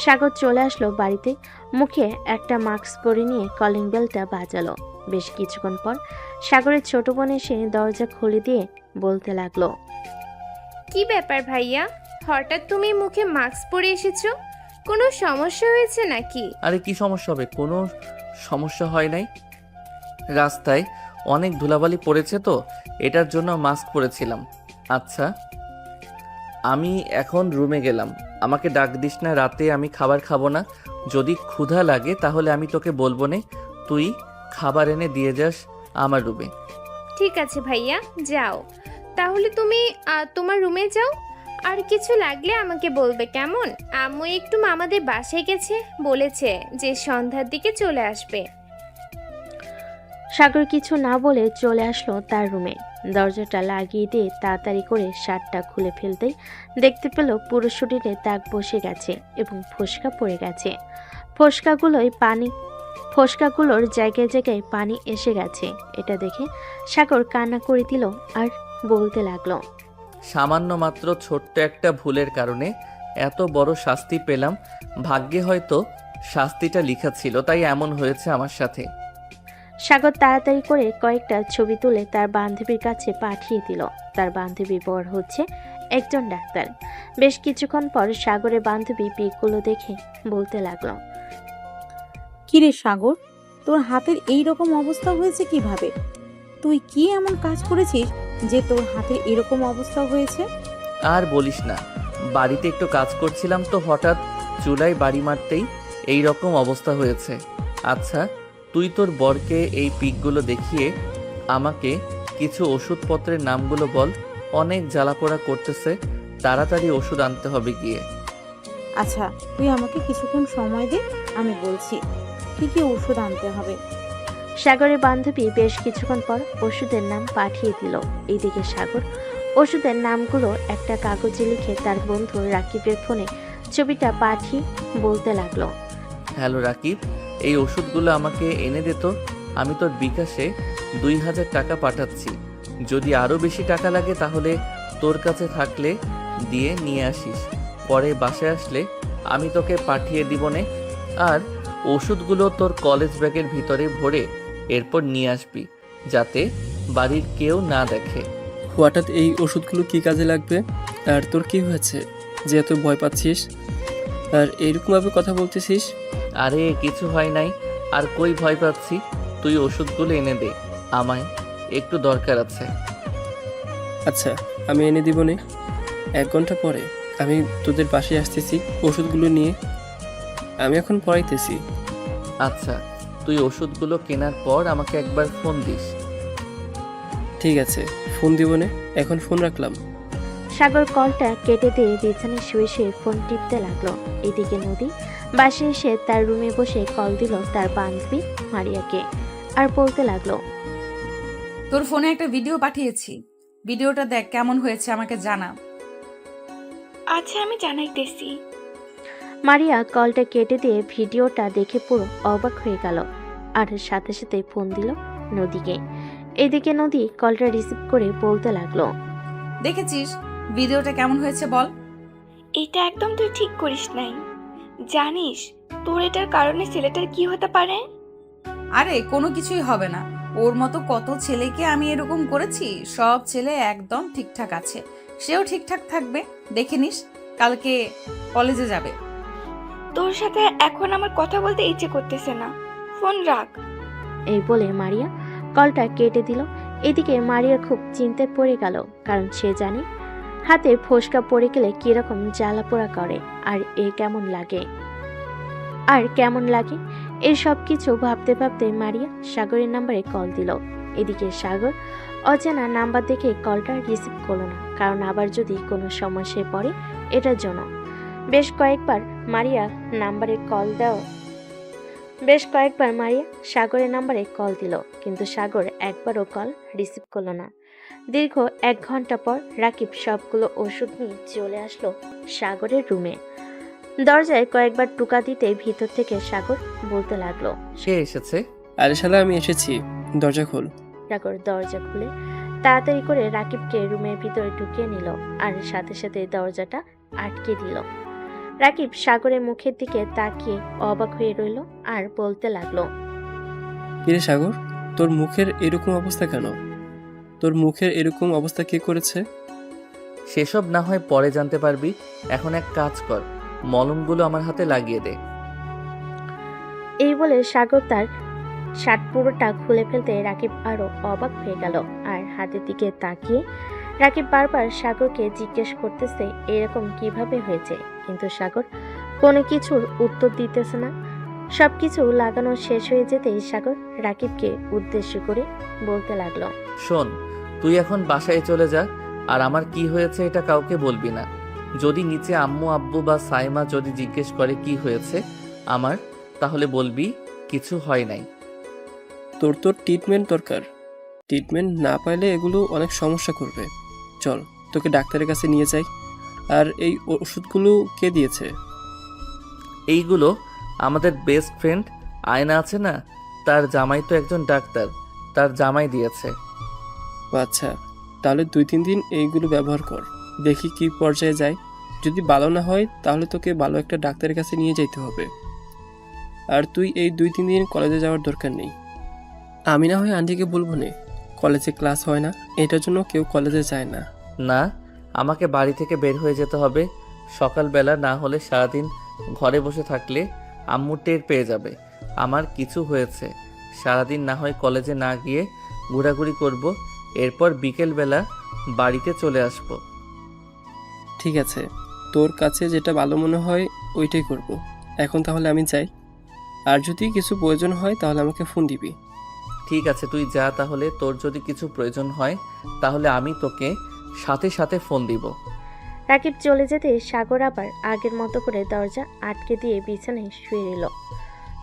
সাগর চলে আসলো বাড়িতে। মুখে একটা মাস্ক পরে নিয়ে কলিং বেলটা বাজালো। বেশ কিছুক্ষণ পর সাগরের ছোট বোন এসে দরজা খুলে দিয়ে বলতে লাগলো, কি ব্যাপার ভাইয়া, হঠাৎ তুমি মুখে মাস্ক পরে এসেছো? কোনো সমস্যা হয়েছে নাকি? আরে কি সমস্যা হবে? কোনো সমস্যা হয় নাই। রাস্তায় অনেক ধুলাবালি পড়েছে তো, এটার জন্য মাস্ক পরেছিলাম। আচ্ছা, আমি এখন রুমে গেলাম। আমাকে ডাক দিস না রাতে, আমি খাবার খাবো না। যদি ক্ষুধা লাগে তাহলে আমি তোকে বলবো নে, তুই খাবার এনে দিয়ে যাস আমার রুমে। ঠিক আছে ভাইয়া, যাও তাহলে তুমি তোমার রুমে যাও। আর কিছু লাগলে আমাকে বলবে, কেমন? আম্মু একটু মামাদের বাসায় গেছে, বলেছে যে সন্ধ্যার দিকে চলে আসবে। সাগর কিছু না বলে চলে আসলো তার রুমে। দরজাটা লাগিয়ে দিয়ে তাড়াতাড়ি করে শার্টটা খুলে ফেলতেই দেখতে পেল পুরো শরীরে দাগ বসে গেছে এবং ফোসকা পড়ে গেছে। ফোসকাগুলোর জায়গায় জায়গায় পানি এসে গেছে। এটা দেখে সাগর কান্না করে দিল আর বলতে লাগলো, সামান্য মাত্র ছোট্ট একটা ভুলের কারণে এত বড় শাস্তি পেলাম। ভাগ্যে হয়তো শাস্তিটা লেখা ছিল, তাই এমন হয়েছে আমার সাথে। সাগর তাড়াতাড়ি করে কয়েকটা ছবি তুলে তার বান্ধবীর কাছে পাঠিয়ে দিল। তার বান্ধবীর বর হচ্ছে একজন ডাক্তার। বেশ কিছুক্ষণ পর সাগরের বান্ধবী পিকগুলো দেখে বলতে লাগলো, কিরে সাগর, তোর হাতের এই রকম অবস্থা হয়েছে কিভাবে? তুই কি এমন কাজ করেছিস যে তোর হাতের এরকম অবস্থা হয়েছে? আর বলিস না, বাড়িতে একটু কাজ করছিলাম তো হঠাৎ চুলায় বাড়ি মারতেই এই রকম অবস্থা হয়েছে। আচ্ছা, তুই তোর বরকে এই পিকগুলো দেখিয়ে আমাকে কিছু ওষুধপত্রের নামগুলো বল। অনেক জ্বালাপোড়া করতেছে, তাড়াতাড়ি ওষুধ আনতে হবে গিয়ে। আচ্ছা, তুই আমাকে কিছুক্ষণ সময় দে, আমি বলছি কি কি ওষুধ আনতে হবে। সাগরের বান্ধবী বেশ কিছুক্ষণ পর ওষুধের নাম পাঠিয়ে দিল। এইদিকে সাগর ওষুধের নামগুলো একটা কাগজে লিখে তার বন্ধু রাকিবের ফোনে ছবিটা পাঠিয়ে বলতে লাগলো, হ্যালো রাকিব, এই ওষুধগুলো আমাকে এনে দে তো। আমি তোর বিকাশে 2000 টাকা পাঠাচ্ছি। যদি আরও বেশি টাকা লাগে তাহলে তোর কাছে থাকলে দিয়ে নিয়ে আসিস। পরে বাসায় আসলে আমি তোকে পাঠিয়ে দিব নে। আর ওষুধগুলো তোর কলেজ ব্যাগের ভিতরে ভরে এরপর নিয়ে আসবি, যাতে বাড়ির কেউ না দেখে। হঠাৎ এই ওষুধগুলো কি কাজে লাগবে? আর তোর কি হয়েছে যে এত ভয় পাচ্ছিস আর এইরকমভাবে কথা বলতেছিস? আরে কিছু হয় নাই, আর কই ভয় পাচ্ছি। তুই ওষুধগুলো এনে দে, আমায় একটু দরকার আছে। আচ্ছা, আমি এনে দিব নে। 1 ঘন্টা পরে আমি তোদের বাসায় আসতেছি ওষুধগুলো নিয়ে। আমি এখন পড়াইতেছি। আচ্ছা, তুই ওষুধগুলো কেনার পর আমাকে একবার ফোন দিস। ঠিক আছে, ফোন দিব নে। এখন ফোন রাখলাম। সাগর কলটা কেটে দিয়ে বিছানায় শুয়ে শুয়ে ফোন টিপতে লাগলো। এদিকে নদী বাসায় এসে তার রুমে বসে কল দিল তার বান্ধবী মারিয়াকে আর বলতে লাগলো, তোর ফোনে একটা ভিডিও পাঠিয়েছি, ভিডিওটা দেখ, কেমন হয়েছে আমাকে জানা। আচ্ছা, আমি জানাইতেছি। মারিয়া কলটা কেটে দিয়ে ভিডিওটা দেখে পুরো অবাক হয়ে গেল আর সাথে সাথে ফোন দিল নদীকে। এদিকে নদী কলটা রিসিভ করে বলতে লাগলো, দেখেছিস ভিডিওটা কেমন হয়েছে বল? এটা একদম তুই ঠিক করিস নাই। জানিস তোর এটার কারণে ছেলেটার কি হতে পারে? আরে কোনো কিছুই হবে না, ওর মতো কত ছেলেকে আমি এরকম করেছি। সব ছেলে একদম ঠিকঠাক আছে, সেও ঠিকঠাক থাকবে। দেখে নিস, কালকে কলেজে যাবে। তোর সাথে এখন আমার কথা বলতে ইচ্ছে করতেছে না, ফোন রাখ। এই বলে মারিয়া কলটা কেটে দিল। এদিকে মারিয়া খুব চিন্তায় পড়ে গেল, কারণ সে জানে হাতে ফোসকা পড়ে গেলে কিরকম জ্বালাপোড়া করে আর কেমন লাগে। এই সব কিছু ভাবতে ভাবতে মারিয়া সাগরের নাম্বারে কল দিল। এদিকে সাগর অজানা নাম্বার দেখে কলটা রিসিভ করলো না, কারণ আবার যদি কোনো সমস্যায় পড়ে এটার জন্য। বেশ কয়েকবার মারিয়া নাম্বারে কল দেওয়া বেশ কয়েকবার মারিয়া সাগরের নাম্বারে কল দিল, কিন্তু সাগর একবারও কল রিসিভ করলো না। দীর্ঘ 1 ঘন্টা পর রাকিব সবগুলো ওষুধ নিয়ে চলে আসলো সাগরের রুমে। দরজায় কয়েকবার টুকা দিতে ভিতর থেকে সাগর বলতে লাগলো। সে এসেছে। আরে শালা, আমি এসেছি, দরজা খোল। সাগর দরজা খুলে তাড়াতাড়ি করে রাকিবকে রুমের ভিতরে ঢুকিয়ে নিল আর সাথে সাথে দরজাটা আটকে দিল। রাকিব সাগরের মুখের দিকে তাকিয়ে অবাক হয়ে রইল আর বলতে লাগলো, কিরে সাগর, তোর মুখের এরকম অবস্থা কেন? তোর মুখের এরকম অবস্থা কে করেছে? সেসব না হয় পরে জানতে পারবি, এখন এক কাজ কর, মলমগুলো আমার হাতে লাগিয়ে দে। এই বলে সাগর তার শার্ট পুরোটা খুলে ফেলতে রাকিব আরো অবাক হয়ে গেল আর হাতের দিকে তাকিয়ে রাকিব বারবার সাগরকে জিজ্ঞেস করতেছে এরকম কিভাবে হয়েছে, কিন্তু সাগর কোনো কিছুর উত্তর দিতেছে না। সবকিছু লাগানো শেষ হয়ে যেতেই সাগর রাকিবকে উদ্দেশ্য করে বলতে লাগলো, শোন, তুই এখন বাসায় চলে যা, আর আমার কি হয়েছে এটা কাউকে বলবি না। যদি নিচে আম্মু আব্বু বা সাইমা যদি জিজ্ঞেস করে কি হয়েছে আমার, তাহলে বলবি কিছু হয় নাই। তোর ট্রিটমেন্ট দরকার। ট্রিটমেন্ট না পাইলে এগুলো অনেক সমস্যা করবে। চল, তোকে ডাক্তারের কাছে নিয়ে যাই। আর এই ওষুধগুলো কে দিয়েছে? এইগুলো আমাদের বেস্ট ফ্রেন্ড আয়না আছে না, তার জামাই তো একজন ডাক্তার, তার জামাই দিয়েছে। ও আচ্ছা, তাহলে 2-3 দিন এইগুলো ব্যবহার কর, দেখি কি পর্যায়ে যায়। যদি ভালো না হয় তাহলে তোকে ভালো একটা ডাক্তারের কাছে নিয়ে যেতে হবে। আর তুই এই 2-3 দিন কলেজে যাওয়ার দরকার নেই। আমি না হয় আন্টিকে বলবো না, কলেজে ক্লাস হয় না, এটার জন্য কেউ কলেজে যায় না। না, আমাকে বাড়ি থেকে বের হয়ে যেতে হবে সকালবেলা, না হলে সারাদিন ঘরে বসে থাকলে আম্মু টের পেয়ে যাবে আমার কিছু হয়েছে। সারাদিন না হয় কলেজে না গিয়ে ঘোরাঘুরি করব, এরপর বিকেলবেলা বাড়িতে চলে আসব। ঠিক আছে, তোর কাছে যেটা ভালো মনে হয় ওইটাই করব। এখন তাহলে আমি যাই, আর যদি কিছু প্রয়োজন হয় তাহলে আমাকে ফোন দিবি। ঠিক আছে, তুই যা তাহলে। তোর যদি কিছু প্রয়োজন হয় তাহলে আমি তোকে সাথে সাথে ফোন দিব। রাকিব চলে যেতে সাগর আবার আগের মতো করে দরজা আটকে দিয়ে বিছানায় শুয়ে রইল।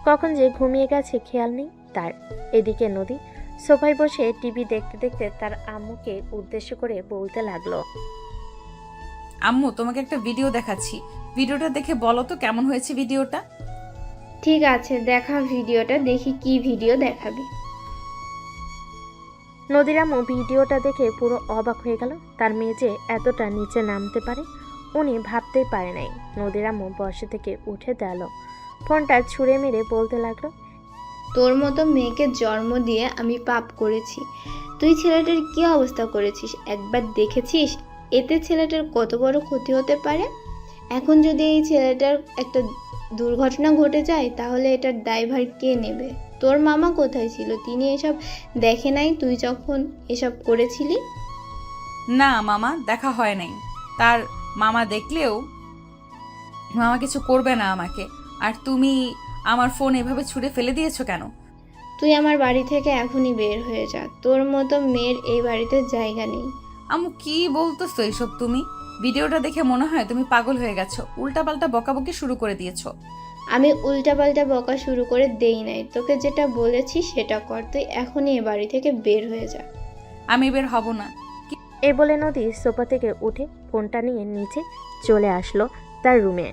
কখন যে ঘুমিয়ে গেছে খেয়াল নেই তার। এদিকে নদী সোফায় বসে টিভি দেখতে দেখতে তার আম্মুকে উদ্দেশ্য করে বলতে লাগলো, আম্মু, তোমাকে একটা ভিডিও দেখাচ্ছি, ভিডিওটা দেখে বলো তো কেমন হয়েছে ভিডিওটা। ঠিক আছে, দেখা ভিডিওটা, দেখি কি ভিডিও দেখাবি। নদীর আম্মু ভিডিওটা দেখে পুরো অবাক হয়ে গেল। তার মেয়ে যে এতটা নিচে নামতে পারে উনি ভাবতেই পারে নাই। নদীর আম্মু বসে থেকে উঠে দাঁড়ালো, ফোনটা ছুঁড়ে মেরে বলতে লাগলো, তোর মতো মেয়েকে জন্ম দিয়ে আমি পাপ করেছি। তুই ছেলেটার কি অবস্থা করেছিস একবার দেখেছিস? এতে ছেলেটার কত বড় ক্ষতি হতে পারে। এখন যদি এই ছেলেটার একটা দুর্ঘটনা ঘটে যায় তাহলে এটার দায়ভার কে নেবে? তোর মামা কোথায় ছিল? তিনি এসব দেখে নাই তুই যখন এসব করেছিলি? না মামা, দেখা হয় নাই। তার মামা দেখলেও মামা কিছু করবে না আমাকে। আর তুমি আমার ফোন এভাবে ছুঁড়ে ফেলে দিয়েছো কেন? তুই আমার বাড়ি থেকে এখনই বের হয়ে যা। তোর মতো মেয়ের এই বাড়িতে জায়গা নেই। আম্মু, কি বলতেছো এসব তুমি? ভিডিওটা দেখে মনে হয় তুমি পাগল হয়ে গেছো, উল্টাপাল্টা বকাবকি শুরু করে দিয়েছো। আমি উল্টাপাল্টা বকা শুরু করে দেই নাই। তোকে যেটা বলেছি সেটা কর। তুই এখনই এ বাড়ি থেকে বের হয়ে যা। আমি বের হব না। এ বলে নদী সোফা থেকে উঠে ফোনটা নিয়ে নিচে চলে আসলো তার রুমে।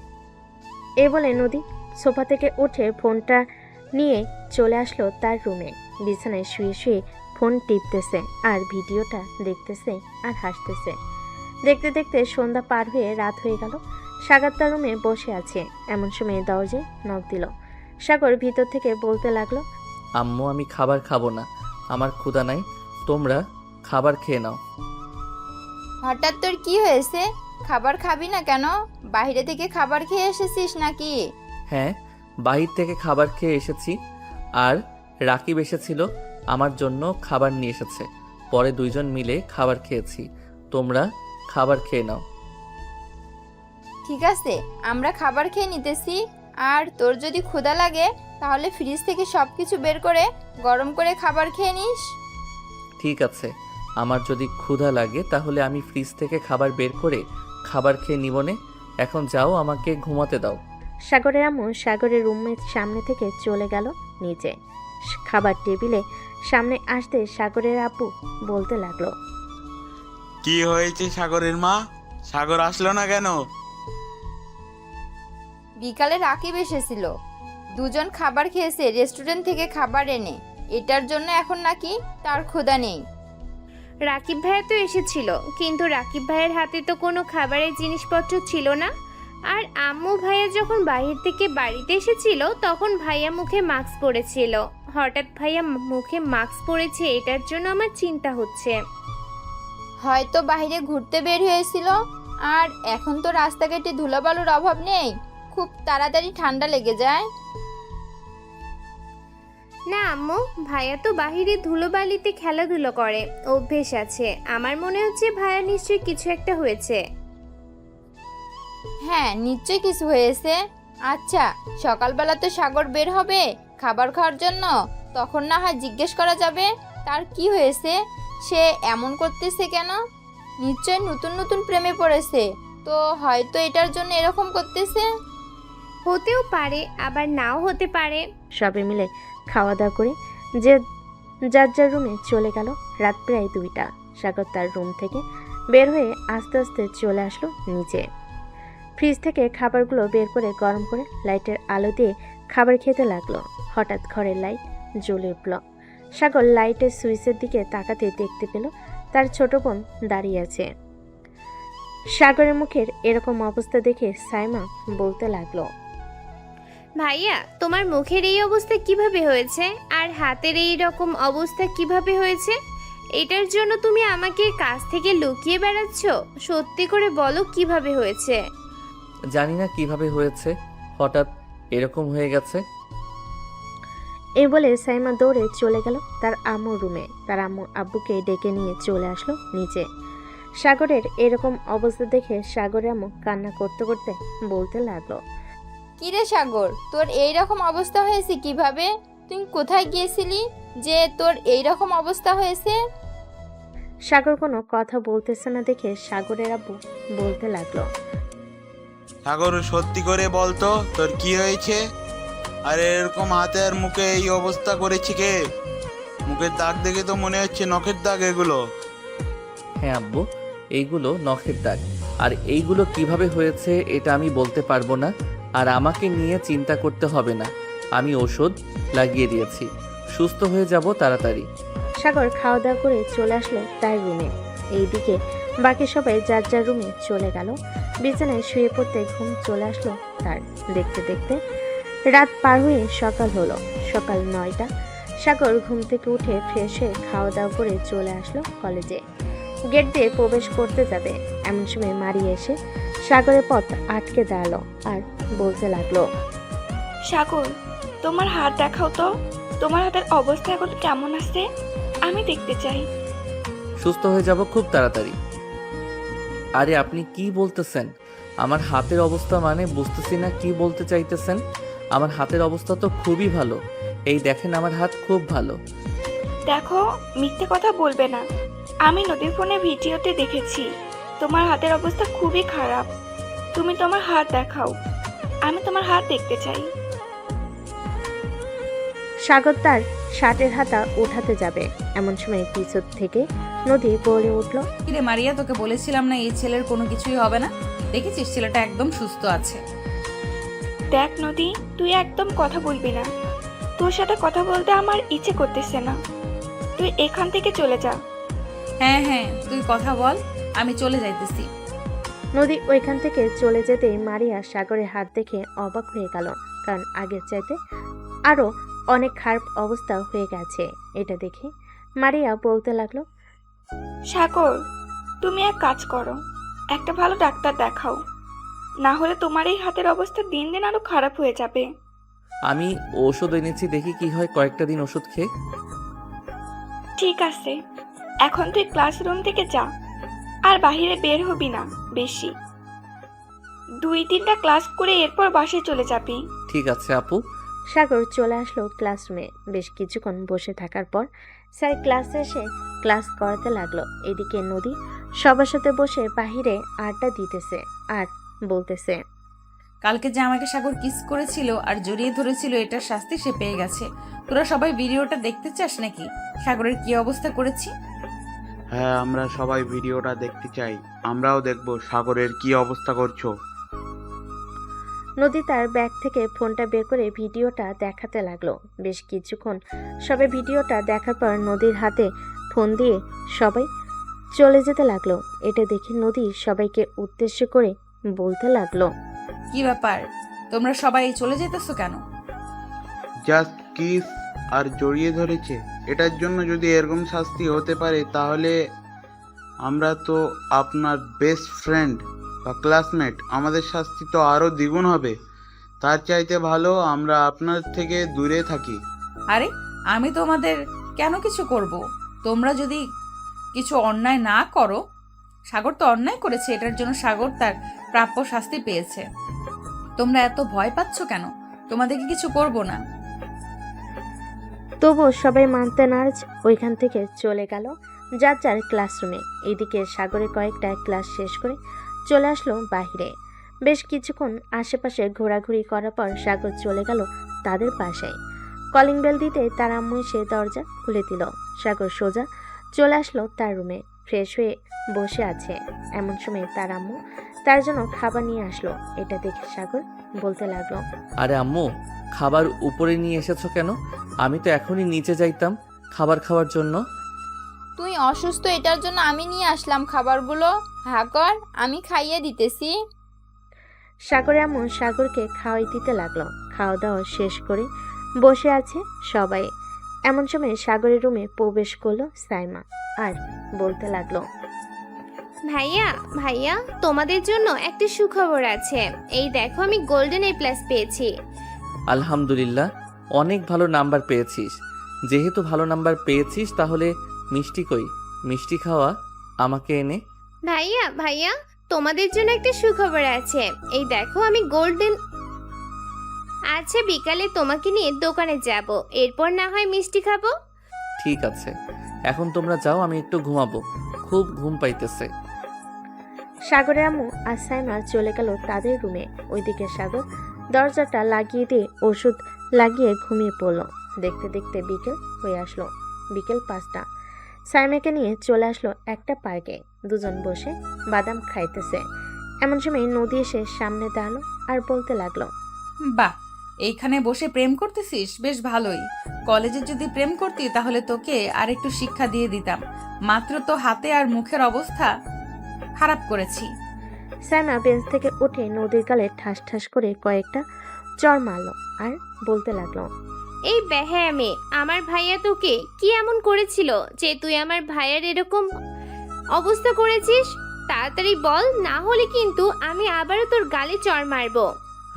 বিছানায় শুয়ে শুয়ে ফোন টিপতেছে আর ভিডিওটা দেখতেছে আর হাসতেছে। দেখতে দেখতে সন্ধ্যা পার হয়ে রাত হয়ে গেল। সাগর তার রুমে বসে আছে, এমন সময় দরজায় নক দিল। সাগর ভিতর থেকে বলতে লাগলো, আম্মু, আমি খাবার খাবো না, আমার ক্ষুধা নাই, তোমরা খাবার খেয়ে নাও। হঠাৎ তোর কি হয়েছে? খাবার খাবি না কেন? বাইরে থেকে খাবার খেয়ে এসেছিস নাকি? হ্যাঁ, বাহির থেকে খাবার খেয়ে এসেছি, আর রাকিব এসেছিল আমার জন্য খাবার নিয়ে এসেছে, পরে 2 জন মিলে খাবার খেয়েছি। তোমরা খাবার খেয়ে নাও। ঠিক আছে, আমরা খাবার খেয়ে নিতেছি। আর তোর যদি ক্ষুধা লাগে তাহলে ফ্রিজ থেকে সব কিছু বের করে গরম করে খাবার খেয়ে নিস। ঠিক আছে, আমার যদি ক্ষুধা লাগে তাহলে আমি ফ্রিজ থেকে খাবার বের করে খাবার খেয়ে নিবনে। এখন যাও, আমাকে ঘুমাতে দাও। সাগরের আম্মু সাগরের রুমের সামনে থেকে চলে গেল নিচে। খাবার টেবিলে সামনে আসতে সাগরের আব্বু বলতে লাগলো, কি হয়েছে সাগরের মা? সাগর আসলো না কেন? বিকালে রাকিব এসেছিল, দুজন খাবার খেয়েছে রেস্টুরেন্ট থেকে খাবার এনে। এটার জন্য এখন নাকি তার ক্ষুধা নেই। রাকিব ভাইয়া তো এসেছিল, কিন্তু রাকিব ভাইয়ের হাতে তো কোনো খাবারের জিনিসপত্র ছিল না। আর আম্মু ভাইয়া যখন বাইরে থেকে বাড়িতে এসেছিল তখন ভাইয়া মুখে মাস্ক পরেছিল। হঠাৎ ভাইয়া মুখে মাস্ক পরেছে, এটার জন্য আমার চিন্তা হচ্ছে। হয়তো বাইরে ঘুরতে বের হয়েছিল, আর এখন তো রাস্তাঘাটে ধুলাবালুর অভাব নেই, খুব তাড়াতাড়ি ঠান্ডা লেগে যায়। না আম্মু, ভাইয়া তো বাহিরে ধুলোবালিতে খেলাধুলো করে, অভ্যেস আছে। আমার মনে হচ্ছে ভাইয়া নিশ্চয়ই কিছু একটা হয়েছে। হ্যাঁ, নিশ্চয়ই কিছু হয়েছে। আচ্ছা, সকালবেলা তো সাগর বের হবে খাবার খাওয়ার জন্য, তখন না হয় জিজ্ঞেস করা যাবে তার কি হয়েছে, সে এমন করতেছে কেন। নিশ্চয়ই নতুন নতুন প্রেমে পড়েছে, তো হয়তো এটার জন্য এরকম করতেছে। হতেও পারে, আবার নাও হতে পারে। সবাই মিলে খাওয়া দাওয়া করে যে যার যার রুমে চলে গেল। রাত প্রায় 2টা। সাগর তার রুম থেকে বের হয়ে আস্তে আস্তে চলে আসলো নিচে। ফ্রিজ থেকে খাবারগুলো বের করে গরম করে লাইটের আলো দিয়ে খাবার খেতে লাগলো। হঠাৎ ঘরের লাইট জ্বলে উঠল। সাগর লাইটের সুইচের দিকে তাকাতে দেখতে পেল তার ছোট বোন দাঁড়িয়ে আছে। সাগরের মুখের এরকম অবস্থা দেখে সাইমা বলতে লাগলো, ভাইয়া, তোমার মুখের এই অবস্থা কিভাবে হয়েছে? আর হাতের এই রকম অবস্থা কিভাবে হয়েছে? এটার জন্য তুমি আমাকে কাছ থেকে লুকিয়ে বেড়াচ্ছ? সত্যি করে বলো কিভাবে হয়েছে? জানি না কিভাবে হয়েছে, হঠাৎ এরকম হয়ে গেছে। এই বলে সাইমা দৌড়ে চলে গেল তার আম্মুর রুমে। তার আম্মু আব্বুকে ডেকে নিয়ে চলে আসলো নিচে। সাগরের এরকম অবস্থা দেখে সাগরের আম্মু কান্না করতে করতে বলতে লাগলো, কিরে সাগর, তোর এই রকম অবস্থা হয়েছে কিভাবে? তুই কোথায় গিয়েছিলি যে তোর এই রকম অবস্থা হয়েছে? সাগর কোনো কথা বলতেছে না দেখে সাগরের আব্বু বলতে লাগলো, সাগর সত্যি করে বলতো তোর কি হয়েছে? আর এরকম হাতে আর মুখে এই অবস্থা করেছে কে? মুখের দাগ দেখে তো মনে হচ্ছে নখের দাগ এগুলো। হ্যাঁ আব্বু, এইগুলো নখের দাগ। আর এইগুলো কিভাবে হয়েছে এটা আমি বলতে পারবো না। আর আমাকে নিয়ে চিন্তা করতে হবে না, আমি ওষুধ লাগিয়ে দিয়েছি, সুস্থ হয়ে যাব তাড়াতাড়ি। সাগর খাওয়া দাওয়া করে চলে আসলো তার রুমে। এইদিকে বাকি সবাই যার যার রুমে চলে গেল। বিছানায় শুয়ে পড়তে ঘুম চলে আসলো তার। দেখতে দেখতে রাত পার হয়ে সকাল হলো। সকাল 9টা। সাগর ঘুম থেকে উঠে ফ্রেশ হয়ে খাওয়া দাওয়া করে চলে আসলো কলেজে। গেট দিয়ে প্রবেশ করতে যাবে এমন সময় মারি এসে সাগরের পথ আটকে দাঁড়ালো আর বলতে লাগলো, সাগর, তোমার হাত দেখাও তো। তোমার হাতের অবস্থা এখন কেমন আছে? আমি দেখতে চাই। সুস্থ হয়ে যাব খুব তাড়াতাড়ি। আরে আপনি কি বলতেছেন? আমার হাতের অবস্থা মানে বুঝতেছি না কি বলতে চাইতেছেন। আমার হাতের অবস্থা তো খুবই ভালো, এই দেখেন আমার হাত খুব ভালো। দেখো, মিথ্যে কথা বলবে না। আমি নদীর ফোনে ভিডিওতে দেখেছি তোমার হাতের অবস্থা খুবই খারাপ। তুমি তোমার হাত দেখাও, আমি তোমার হাত দেখতে চাই। সাগর তার শার্টের হাতা উঠাতে যাবে এমন সময় পিছন থেকে নদী বলে উঠল, কিরে মারিয়া, তোকে বলেছিলাম না এই ছেলের কোনো কিছুই হবে না? দেখেছিস ছেলেটা একদম সুস্থ আছে। দেখ নদী, তুই একদম কথা বলবি না। তোর সাথে কথা বলতে আমার ইচ্ছে করতেছে না। তুই এখান থেকে চলে যা। হ্যাঁ হ্যাঁ, তুই কথা বল, আমি চলে যাইতেছি। নদী ওইখান থেকে চলে যেতেই মারিয়া সাগরের হাত দেখে অবাক হয়ে গেল, কারণ আগের চাইতে আরো অনেক খারাপ অবস্থা হয়ে গেছে। এটা দেখে মারিয়া বলতে লাগলো, সাগর, তুমি এক কাজ করো, একটা ভালো ডাক্তার দেখাও, না হলে তোমার এই হাতের অবস্থা দিন দিন আরো খারাপ হয়ে যাবে। আমি ওষুধ এনেছি, দেখি কি হয় কয়েকটা দিন ওষুধ খেয়ে। ঠিক আছে, এখন তুই ক্লাসরুম থেকে যা, আর বাইরে বের হবি না বেশি। 2-3টা ক্লাস করে এরপর বাসায় চলে যাবি। ঠিক আছে আপু। সাগর চলে আসলো ক্লাসরুমে। বেশ কিছুক্ষণ বসে থাকার পর স্যার ক্লাসে এসে ক্লাস করাতে লাগলো। এদিকে নদী সবার সাথে বসে বাহিরে আড্ডা দিতেছে আর বলতেছে, কালকে যে আমাকে সাগর কিস করেছিল আর জড়িয়ে ধরেছিল, এটার শাস্তি সে পেয়ে গেছে। তোরা সবাই ভিডিওটা দেখতে চাস নাকি সাগরের কি অবস্থা করেছি? হ্যাঁ, আমরা সবাই ভিডিওটা দেখতে চাই। আমরাও দেখব সাগরের কি অবস্থা করছো। নদী তার ব্যাগ থেকে ফোনটা বের করে ভিডিওটা দেখাতে লাগলো। বেশ কিছুক্ষণ সবাই ভিডিওটা দেখার পর নদীর হাতে ফোন দিয়ে সবাই চলে যেতে লাগলো। এটা দেখে নদী সবাইকে উদ্দেশ্য করে বলতে লাগলো, কি ব্যাপার, তোমরা সবাই চলে যেতেছো কেন? জাস্ট কিস আর জড়িয়ে ধরেছে, এটার জন্য যদি এরকম শাস্তি হতে পারে তাহলে আমরা তো আপনার বেস্ট ফ্রেন্ড বা ক্লাসমেট, আমাদের শাস্তি তো আরও দ্বিগুণ হবে। তার চাইতে ভালো আমরা আপনার থেকে দূরে থাকি। আরে আমি তোমাদের কেন কিছু করব? তোমরা যদি কিছু অন্যায় না করো, সাগর তো অন্যায় করেছে, এটার জন্য সাগর তার প্রাপ্য শাস্তি পেয়েছে। তোমরা এত ভয় পাচ্ছ কেন? তোমাদেরকে কিছু করব না। তবুও সবাই মানতে নারাজ ওইখান থেকে চলে গেল যার যার ক্লাসরুমে। এইদিকে সাগরে কয়েকটা ক্লাস শেষ করে চলে আসলো বাইরে। বেশ কিছুক্ষণ আশেপাশে ঘোরাঘুরি করার পর সাগর চলে গেল তাদের বাসায়। কলিং বেল দিতে তার আম্মু এসে দরজা খুলে দিল। সাগর সোজা চলে আসলো তার রুমে, ফ্রেশ হয়ে বসে আছে। এমন সময় তার আম্মু তার জন্য খাবার নিয়ে আসলো। এটা দেখে সাগর বলতে লাগলো, আরে আম্মু, খাবার উপরে নিয়ে এসেছো কেন? আমি তো এখনই নিচে যাইতাম খাবার খাওয়ার জন্য। তুই অসুস্থ, এটার জন্য আমি নিয়ে আসলাম খাবারগুলো। হা কর, আমি খাইয়ে দিতেছি। সাগরের আম্মু সাগরকে খাওয়াই দিতে লাগলো। খাওয়া দাওয়া শেষ করে বসে আছে সবাই। এমন সময় সাগরের রুমে প্রবেশ করলো সাইমা আর বলতে লাগলো, ভাইয়া ভাইয়া, তোমাদের জন্য একটা সুখবর আছে। এই দেখো, আমি গোল্ডেন A+ পেয়েছি। আলহামদুলিল্লাহ, অনেক ভালো নাম্বার পেয়েছিস। যেহেতু ভালো নাম্বার পেয়েছিস তাহলে মিষ্টি কই? মিষ্টি খাওয়া আমাকে এনে। ভাইয়া ভাইয়া, তোমাদের জন্য একটা সুখবর আছে। এই দেখো, আমি গোল্ডেন। আচ্ছা, বিকালে তোমাকে নিয়ে দোকানে যাব, এরপর না হয় মিষ্টি খাবো। ঠিক আছে, এখন তোমরা যাও, আমি একটু ঘুমাবো, খুব ঘুম পাইতেছে। সাগরের আম্মু আর সাইমা চলে গেল তাদের রুমে। ওইদিকে সাগর দরজাটা লাগিয়ে দিয়ে ওষুধ লাগিয়ে ঘুমিয়ে পড়লো। দেখতে দেখতে বিকেল হয়ে আসলো। বিকেল 5টা। সাইমাকে নিয়ে চলে আসলো একটা পার্কে। দুজন বসে বাদাম খাইতেছে। এমন সময় নদী এসে সামনে দাঁড়ালো আর বলতে লাগলো, বাহ, এইখানে বসে প্রেম করতেছিস, বেশ ভালোই। কলেজে যদি প্রেম করতি তাহলে তোকে আর একটু শিক্ষা দিয়ে দিতাম। মাত্র তো হাতে আর মুখের অবস্থা খারাপ করেছি। সাইমা বেঞ্চ থেকে উঠে নদীর গালে ঠাস ঠাস করে কয়েকটা চড় মারলো আর বলতে লাগলো, এই বেহায়া মেয়ে, আমার ভাইয়া তোকে কি এমন করেছিল যে তুই আমার ভাইয়ার এরকম অবস্থা করেছিস? তাড়াতাড়ি বল, না হলে কিন্তু আমি আবারও তোর গালে চড় মারবো।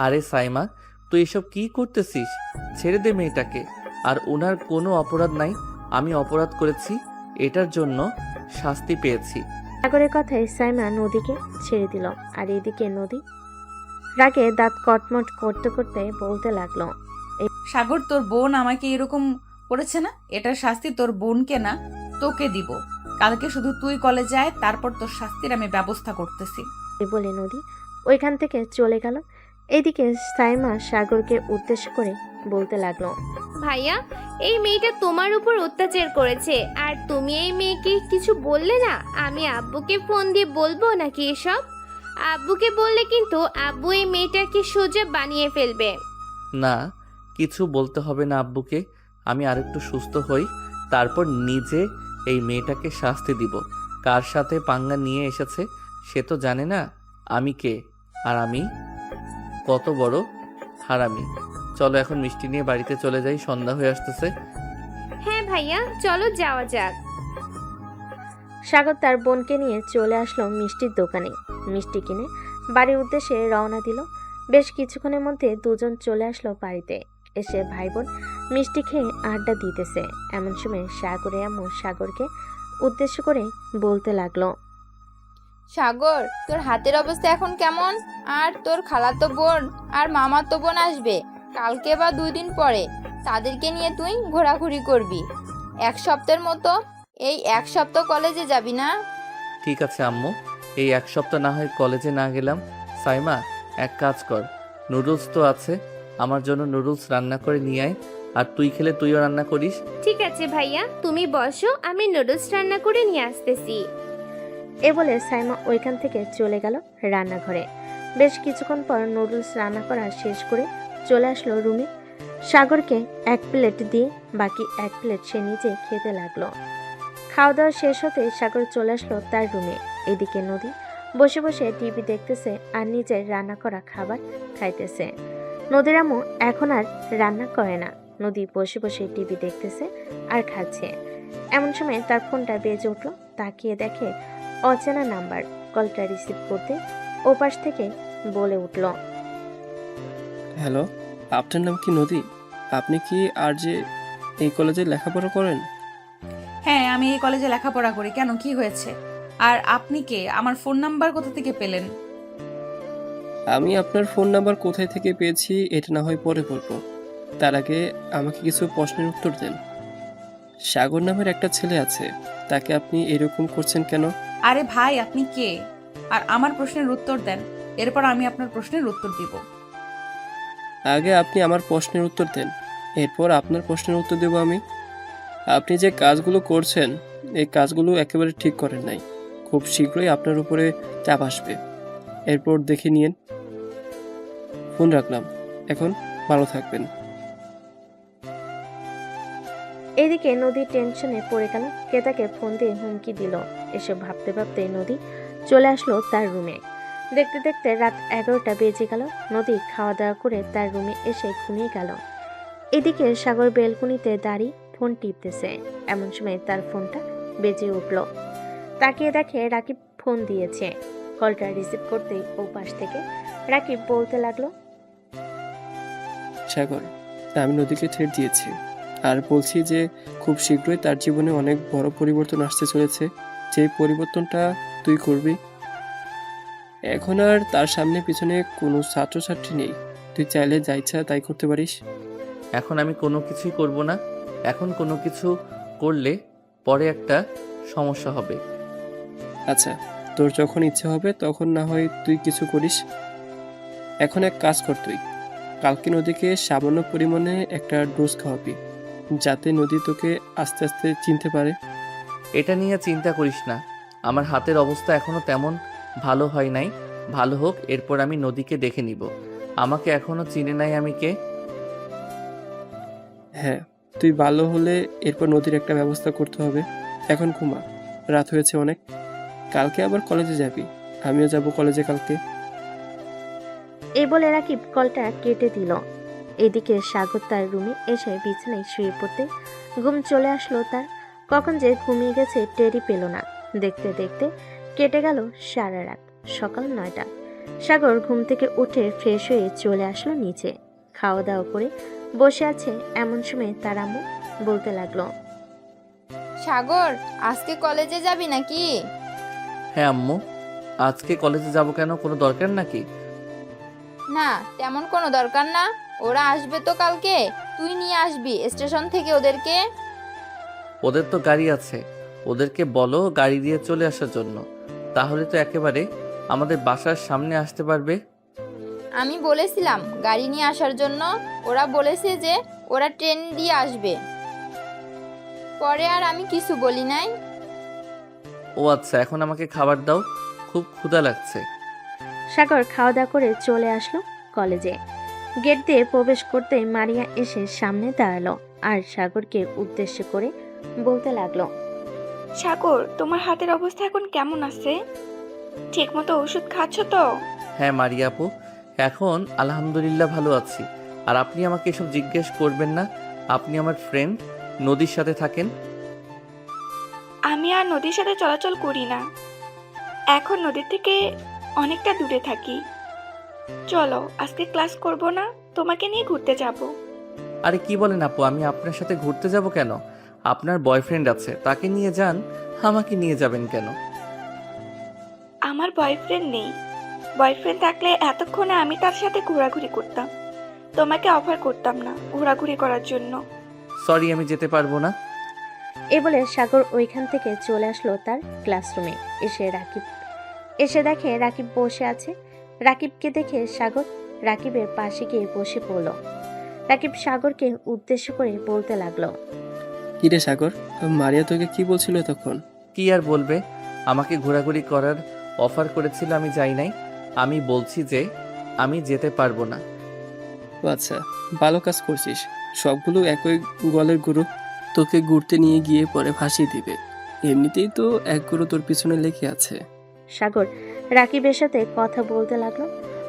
আরে সাইমা, তুই এসব কি করতেছিস? ছেড়ে দে মেয়েটাকে। আর ওনার কোনো অপরাধ নাই, আমি অপরাধ করেছি, এটার জন্য শাস্তি পেয়েছি। সাগরের কথায় সাইমা নদীকে ছেড়ে দিল। আর এদিকে নদী রাগে দাঁত কটমট করতে করতে বলতে লাগলো, সাগর, তোর বোন আমাকে এরকম করেছে না, এটার শাস্তি তোর বোনকে না তোকে দিব। কালকে শুধু তুই কলেজে আয়, তারপর তোর শাস্তির আমি ব্যবস্থা করতেছি। এই বলে নদী ওইখান থেকে চলে গেল। এদিকে সাইমা সাগরকে উদ্দেশ্য করে বলতে লাগলো, ভাইয়া, এই মেয়েটা তোমার উপর অত্যাচার করেছে, আর তুমি এই মেয়েকে কিছু বললে না। আমি আব্বুকে ফোন দিয়ে বলবো নাকি এসব? আব্বুকে বললে কিন্তু আব্বু এই মেয়েটাকে সোজা বানিয়ে ফেলবে। না, কিছু বলতে হবে না আব্বুকে। আমি আরেকটু সুস্থ হই, তারপর নিজে এই মেয়েটাকে শাস্তি দিব। কার সাথে পাঙ্গা নিয়ে এসেছে সে তো জানে না আমি কে, আর আমি কত বড় হারামি। চলো এখন মিষ্টি নিয়ে বাড়িতে চলে যাই, সন্ধ্যা হয়ে আসতেছে। হ্যাঁ ভাইয়া, চলো যাওয়া যাক। সাগর তার বোনকে নিয়ে চলে আসলো মিষ্টির দোকানে। মিষ্টি কিনে বাড়ির উদ্দেশ্যে রওনা দিল। বেশ কিছুক্ষণের মধ্যে দুজন চলে আসলো বাড়িতে। এসে ভাই বোন মিষ্টি খেয়ে আড্ডা দিতেছে। এমন সময় সাগরের আম্মু সাগরকে উদ্দেশ্য করে বলতে লাগলো, সাগর, তোর হাতের অবস্থা এখন কেমন? আর তোর খালাতো বোন আর মামাতো বোন আসবে কালকে বা 2 দিন পরে। তাদেরকে নিয়ে তুই ঘোরাঘুরি করবি 1 সপ্তাহের মতো। এই 1 সপ্তাহ কলেজে যাবি না? ঠিক আছে আম্মু, এই 1 সপ্তাহ না হয় কলেজে না গেলাম। সাইমা, এক কাজ কর, নুডলস তো আছে, আমার জন্য নুডলস রান্না করে নিয়ে আয়। আর তুই খেলে তুইও রান্না করিস। ঠিক আছে ভাইয়া, তুমি বসো, আমি নুডলস রান্না করে নিয়ে আসতেছি। এ বলে সাইমা ওইখান থেকে চলে গেল রান্নাঘরে। বেশ কিছুক্ষণ পর নুডলস রান্না করা শেষ করে চলে আসলো রুমে। সাগরকে 1 প্লেট দিয়ে বাকি 1 প্লেট সে নিজে খেতে লাগলো। খাওয়া দাওয়া শেষ হতে সাগর চলে আসলো তার রুমে। এদিকে নদী বসে বসে টিভি দেখতেছে আর নিজের রান্না করা খাবার খাইতেছে। নদীর আম্মু এখন আর রান্না করে না। নদী বসে বসে টিভি দেখতেছে আর খাচ্ছে। এমন সময় তার ফোনটা বেজে উঠলো। তাকিয়ে দেখে অচেনা নাম্বার। কলটা রিসিভ করতে ওপাশ থেকে বলে উঠল, হ্যালো, আপনার নাম কি নদী? আপনি কি আর যে এই কলেজে লেখাপড়া করেন? হ্যাঁ, আমি এই কলেজে লেখাপড়া করি। কেন, কি হয়েছে? আর আপনি কে? আমার ফোন নাম্বার কোথা থেকে পেলেন? আমি আপনার ফোন নাম্বার কোথায় থেকে পেয়েছি এটা না হয় পরে বলবো, তার আগে আমাকে কিছু প্রশ্নের উত্তর দেন। সাগর নামের একটা ছেলে আছে, তাকে আপনি এরকম করছেন কেন? আরে ভাই, আপনি কে? আর আমার প্রশ্নের উত্তর দেন, এরপর আমি আপনার প্রশ্নের উত্তর দিব। আগে আপনি আমার প্রশ্নের উত্তর দেন, এরপর আপনার প্রশ্নের উত্তর দেব আমি। আপনি যে কাজগুলো করছেন এই কাজগুলো একেবারে ঠিক করেন নাই। খুব শীঘ্রই আপনার উপরে চাপ আসবে, এরপর দেখে নিন। ফোন রাখলাম, এখন ভালো থাকবেন। এদিকে নদী টেনশনে পড়ে গেল। কে তাকে ফোন দিয়ে হুমকি দিল। এসব ভাবতে ভাবতে নদী চলে আসলো তার রুমে। দেখতে দেখতে রাত 11টা বেজে গেল। নদী খাওয়া দাওয়া করে তার রুমে এসে ঘুমিয়ে গেল। এদিকে সাগর বেলকুনিতে দাঁড়িয়ে ফোন টিপতেছে। এমন সময় তার ফোনটা বেজে উঠল। তাকিয়ে দেখে রাকিব ফোন দিয়েছে। কলটা রিসিভ করতেই ওপাশ থেকে রাকিব বলতে লাগলো, সাগর, আমি নদীকে থ্রেট দিয়েছি আর বলছি যে খুব শীঘ্রই তার জীবনে অনেক বড় পরিবর্তন আসতে চলেছে, যে পরিবর্তনটা তুই করবি। এখন আর তার সামনে পিছনে কোনো ছাত্রছাত্রী নেই, তুই চাইলে যা ইচ্ছা তাই করতে পারিস। এখন আমি কোনো কিছুই করব না। এখন কোনো কিছু করলে পরে একটা সমস্যা হবে। আচ্ছা, তোর যখন ইচ্ছে হবে তখন না হয় তুই কিছু করিস। এখন এক কাজ কর, তুই কালকে নদীকে সামান্য পরিমাণে একটা ডোজ খাওয়াবি, যাতে নদী তোকে আস্তে আস্তে চিনতে পারে। এটা নিয়ে চিন্তা করিস না, আমার হাতের অবস্থা এখনো তেমন ভালো হয় নাই। ভালো হোক, এরপর আমি নদীকে দেখে নিব। আমাকে এখনো চিনে নাই আমি কে। হ্যাঁ, তুই ভালো হলে এরপর নদীর একটা ব্যবস্থা করতে হবে। এখন ঘুমা, রাত হয়েছে অনেক। কালকে আবার কলেজে যাবি, আমিও যাব কলেজে কালকে। এই বলে রাকিব কলটা কেটে দিল। এদিকে সাগর তার রুমে এসে বিছানায় শুয়ে পড়তে ঘুম চলে আসলো তার। কখন যে ঘুমিয়ে গেছে টেরই পেল না। দেখতে দেখতে কেটে গেল সারা রাত। সকাল 9টা। সাগর ঘুম থেকে উঠে ফ্রেশ হয়ে চলে আসলো নিচে। খাওয়া দাওয়া করে বসে আছে। এমন সময় তার আম্মু বলতে লাগলো, সাগর, আজকে কলেজে যাবি নাকি? হ্যাঁ আম্মু, আজকে কলেজে যাব কেন? কোনো দরকার নাকি? না, তেমন কোনো দরকার না। ওরা আসবে তো কালকে, তুই নিয়ে আসবি স্টেশন থেকে ওদেরকে। ওদের তো গাড়ি আছে, ওদেরকে বলো গাড়ি দিয়ে চলে আসার জন্য। তাহলে তো একেবারে আমাদের বাসার সামনে আসতে পারবে। আমি বলেছিলাম গাড়ি নিয়ে আসার জন্য, ওরা বলেছে যে ওরা ট্রেন দিয়ে আসবে। পরে আর আমি কিছু বলি নাই। ও আচ্ছা, এখন আমাকে খাবার দাও, খুব ক্ষুধা লাগছে। সাগর খাওয়া দাওয়া করে চলে আসলো কলেজে। গেট দিয়ে প্রবেশ করতে মারিয়া এসে সামনে দাঁড়ালো আর সাগরকে উদ্দেশ্য করে বলতে লাগলো, সাগর, তোমার হাতের অবস্থা এখন কেমন আছে? ঠিকমতো ওষুধ খাচ্ছ তো? হ্যাঁ মারিয়া আপু, এখন আলহামদুলিল্লাহ ভালো আছি। আর আপনি আমাকে এসব জিজ্ঞেস করবেন না। আপনি আমার ফ্রেন্ড, নদীর সাথে থাকেন। আমি আর নদীর সাথে চলাচল করি না, এখন নদীর থেকে অনেকটা দূরে থাকি। চলো, আজকে ক্লাস করব না, তোমাকে নিয়ে ঘুরতে যাব। আরে কি বলেন আপু, আমি আপনার সাথে ঘুরতে যাব কেন? আপনার বয়ফ্রেন্ড আছে, তাকে নিয়ে যান, আমাকে নিয়ে যাবেন কেন? আমার বয়ফ্রেন্ড নেই। বয়ফ্রেন্ড থাকলে এতক্ষণে আমি তার সাথে ঘোরাঘুরি করতাম। তোমাকে অফার করতাম না ঘোরাঘুরি করার জন্য। সরি, আমি যেতে পারবো না। এ বলে সাগর ওইখান থেকে চলে আসলো তার ক্লাসরুমে। এসে দেখে রাকিব বসে আছে। রাকিবকে দেখে সাগর রাকিবের পাশে গিয়ে বসে পড়ল। রাকিব সাগরকে উদ্দেশ্য করে বলতে লাগলো, কিরে সাগর, মারিয়া তোকে কি বলছিল তখন? কি আর বলবে, আমাকে ঘোরাঘুরি করার অফার করেছিল, আমি যাই নাই। আমি বলছি যে আমি যেতে পারবো না। ও আচ্ছা, ভালো কাজ করছিস। সবগুলো একই গলের গুরু, তোকে ঘুরতে নিয়ে গিয়ে পরে ভাসিয়ে দিবে। এমনিতেই তো এক গুরু তোর পিছনে লেগে আছে। সাগর রাকিবের সাথে কথা বলতে লাগলো।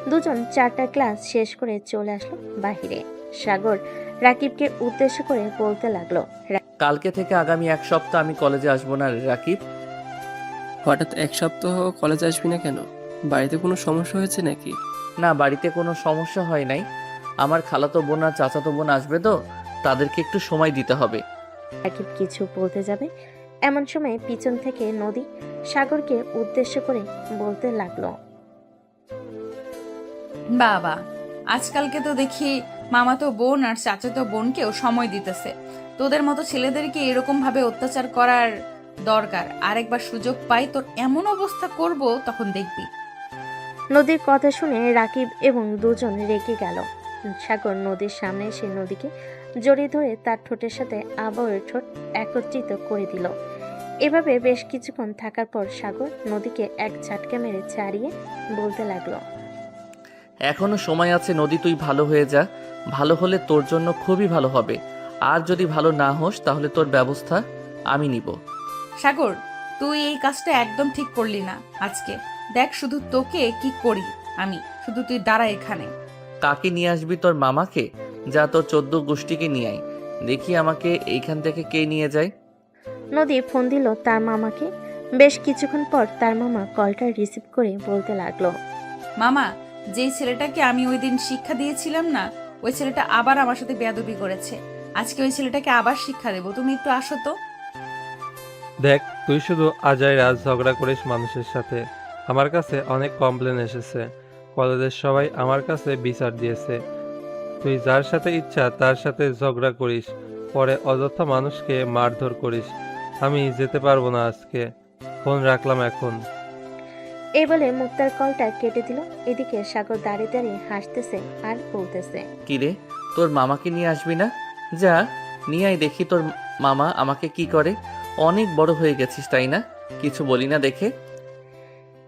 দুজন 4টা ক্লাস শেষ করে চলে আসলো বাহিরে। সাগর রাকিবকে উদ্দেশ্য করে বলতে লাগলো, কালকে থেকে আগামী 1 সপ্তাহ আমি কলেজে আসবো না রে রাকিব। হঠাৎ 1 সপ্তাহ কলেজ আসবি না কেন? বাড়িতে কোনো সমস্যা হয়েছে নাকি? না, বাড়িতে কোনো সমস্যা হয় নাই। আমার খালাতো বোন আর চাচাতো বোন আসবে তো, তাদেরকে একটু সময় দিতে হবে। রাকিব কিছু বলতে যাবে এমন সময় পিছন থেকে নদী সাগরকে উদ্দেশ্য করে বলতে লাগলো, বাবা, আজকালকে তো দেখি মামাতো বোন আর চাচাতো বোনকেও সময় দিতেছে। তোদের মতো ছেলেদেরকে এরকম ভাবে অত্যাচার করার দরকার। আরেকবার সুযোগ পাই তোর এমন অবস্থা করব, তখন দেখবি। নদীর কথা শুনে রাকিব এবং দুজন রেগে গেল। সাগর নদীর সামনে এসে নদীকে জড়িয়ে ধরে তার ঠোঁটের সাথে আবারও ঠোঁট একত্রিত করে দিল। এভাবে বেশ কিছুক্ষণ থাকার পর সাগর নদীকে এক ঝাটকা মেরে ছাড়িয়ে বলতে লাগলো, এখনো সময় আছে নদী, তুই ভালো হয়ে যা। ভালো হলে তোর জন্য খুবই ভালো হবে। আর যদি ভালো না হোস তাহলে তোর ব্যবস্থা আমি নিব। সাগর, তুই এই কাজটা একদম ঠিক করলি না আজকে। দেখ শুধু তোকে কি করি আমি, শুধু তুই দাঁড়া এখানে। কাকে নিয়ে আসবি? তোর মামাকে? যা, তোর 14 গোষ্ঠীকে নিয়ে আয়, দেখি আমাকে এইখান থেকে কে নিয়ে যায়। নদী ফোন দিল তার মামাকে। বেশ কিছুক্ষণ পর তার মামা কলটা রিসিভ করে বলতে লাগলো, মামা, যেই ছেলেটাকে আমি ওই দিন শিক্ষা দিয়েছিলাম না, ওই ছেলেটা আবার আমার সাথে বেয়াদবি করেছে। আজকে ওই ছেলেটাকে আবার শিক্ষা দেবো, তুমি একটু আসো তো। দেখ, তুই শুধু আজাইরা ঝগড়া করিস মানুষের সাথে। আমার কাছে অনেক কমপ্লেন এসেছে। কলেজের সবাই আমার কাছে বিচার দিয়েছে। তুই যার সাথে ইচ্ছা তার সাথে ঝগড়া করিস, পরে অযথা মানুষকে মারধর করিস। আমি যেতে পারবো না আজকে। ফোন রাখলাম এখন। এই বলে মুক্তার কলটা কেটে দিল। এদিকে সাগর দাঁড়িয়ে দাঁড়িয়ে হাসতেছে আর বলতেছে, কিরে, তোর মামাকে নিয়ে আসবি না? যা, নিয়ে আয়, দেখি তোর মামা আমাকে কি করে। অনেক বড় হয়ে গেছিস তাই না? কিছু বলি না দেখে।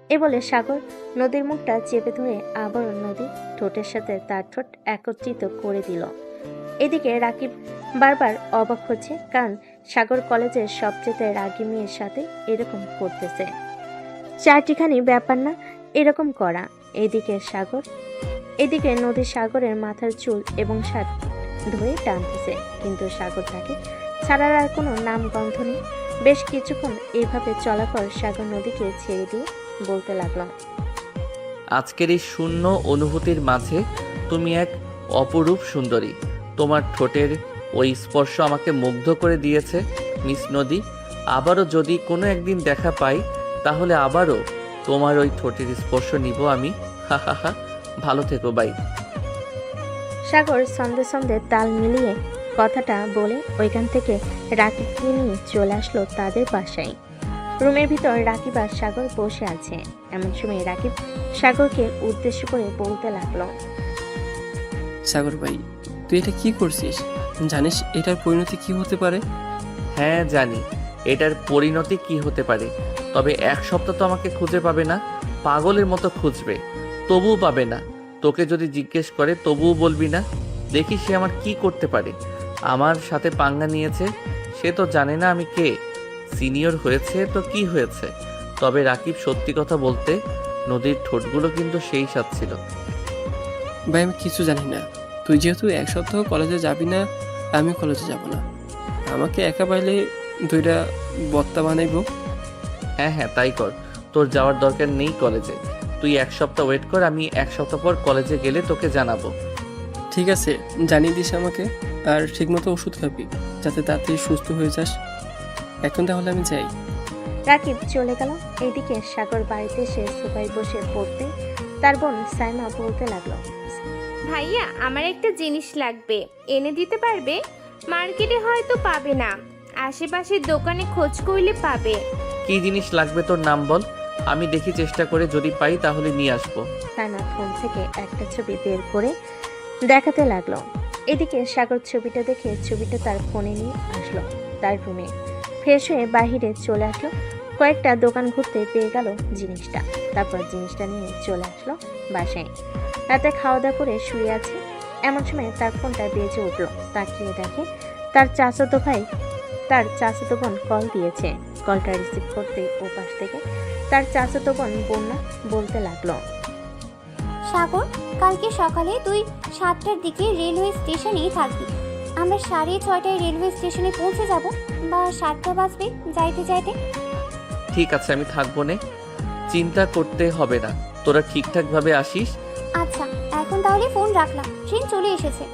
এ বলে সাগর নদীর মুখটা চেপে ধরে আবারও নদী ঠোঁটের সাথে তার ঠোঁট একত্রিত করে দিল। এদিকে রাকিব বারবার অবাক হচ্ছে, কারণ সাগর কলেজের সবচেয়ে রাগী মেয়ের সাথে এরকম করতেছে। চারটিখানি ব্যাপার না এরকম করা। এদিকে নদী সাগরের মাথার চুল এবং শার্ট ধরে টানতেছে, কিন্তু সাগর তাকে ছাড়ার আর কোনো নাম গন্ধ নেই। বেশ কিছুক্ষণ এইভাবে চলার পর সাগর নদীকে ছেড়ে দিয়ে বলতে লাগলো, আজকের এই শূন্য অনুভূতির মাঝে তুমি এক অপরূপ সুন্দরী। তোমার ঠোঁটের ওই স্পর্শ আমাকে মুগ্ধ করে দিয়েছে মিস নদী। আবারও যদি কোনো একদিন দেখা পাই তাহলে আবারও তোমার ওই ঠোঁটের স্পর্শ নিব আমি। হা হা হা, ভালো থেকো, বাই। সাগর সন্ধে সন্ধে তাল মিলিয়ে কথাটা বলে ওইখান থেকে রাকিবকে নিয়ে চলে আসলো তাদের বাসায়। রুমের ভিতর রাকিব আর সাগর বসে আছে। এমন সময় রাকিব সাগরকে উদ্দেশ্য করে বলতে লাগলো, সাগর ভাই, তুই এটা কি করছিস? জানিস এটার পরিণতি কি হতে পারে? হ্যাঁ জানি এটার পরিণতি কি হতে পারে, তবে 1 সপ্তাহ তো আমাকে খুঁজে পাবে না। পাগলের মতো খুঁজবে, তবুও পাবে না। তোকে যদি জিজ্ঞেস করে তবুও বলবি না। দেখি সে আমার কি করতে পারে। আমার সাথে পাঙ্গা নিয়েছে, সে তো জানে না আমি কে। সিনিয়র হয়েছে তো কি হয়েছে, তবে রাকিব সত্যি কথা বলতে নদীর ঠোঁটগুলো কিন্তু সেই স্বাদ ছিল। ভাই আমি কিছু জানি না। তুই যেহেতু 1 সপ্তাহ কলেজে যাবি না, আমি কলেজে যাব না। আমাকে একা পাইলে 2টা বত্তা বানাইবো। হ্যাঁ হ্যাঁ, তাই কর। তোর যাওয়ার দরকার নেই কলেজে। তুই 1 সপ্তাহ ওয়েট কর, আমি 1 সপ্তাহ পর কলেজে গেলে তোকে জানাবো। ঠিক আছে, জানিয়ে দিস আমাকে। আর ঠিকমতো ওষুধ খাবি, যাতে তাড়াতাড়ি সুস্থ হয়ে যাস। এখন তাহলে আমি যাই। রাকিব চলে গেল। এদিকে সাগর বাড়িতে এসে সোফায় বসে পড়তে তার বোন সাইমা বলতে লাগলো, ভাইয়া, আমার একটা জিনিস লাগবে, এনে দিতে পারবে? মার্কেটে হয়তো পাবে না, আশেপাশের দোকানে খোঁজ করলে পাবে। কি জিনিস লাগবে তোর নাম বল, আমি দেখি চেষ্টা করে, যদি পাই তাহলে নিয়ে আসবো। সাইমা ফোন থেকে একটা ছবি বের করে দেখাতে লাগলো। এদিকে সাগর ছবিটা দেখে ছবিটা তার ফোনে নিয়ে আসলো তার রুমে। ফ্রেশ হয়ে বাহিরে চলে আসলো। কয়েকটা দোকান ঘুরতে পেয়ে গেল জিনিসটা, তারপর জিনিসটা নিয়ে চলে আসলো বাসায়। রাতে খাওয়া দাওয়া করে শুয়ে আছে, এমন সময় তার ফোনটা বেজে উঠলো। তাকিয়ে দেখে তার চাচাতো বোন কল দিয়েছে। কলটা রিসিভ করতে ও পাশ থেকে তার চাচাতো বোন বন্যা বলতে লাগলো, সাগর, কালকে সকালে তুই 7টার দিকে রেলওয়ে স্টেশনেই থাকবি। আমরা 6:30টায় রেলওয়ে স্টেশনে পৌঁছে যাব, বা 7টা বাজবে যাইতে যাইতে। ঠিক আছে, আমি থাকবো নে, চিন্তা করতে হবে না, তোরা ঠিকঠাকভাবে আসিস। আচ্ছা, এখন তাহলে ফোন রাখলাম, ট্রেন চলে এসেছে।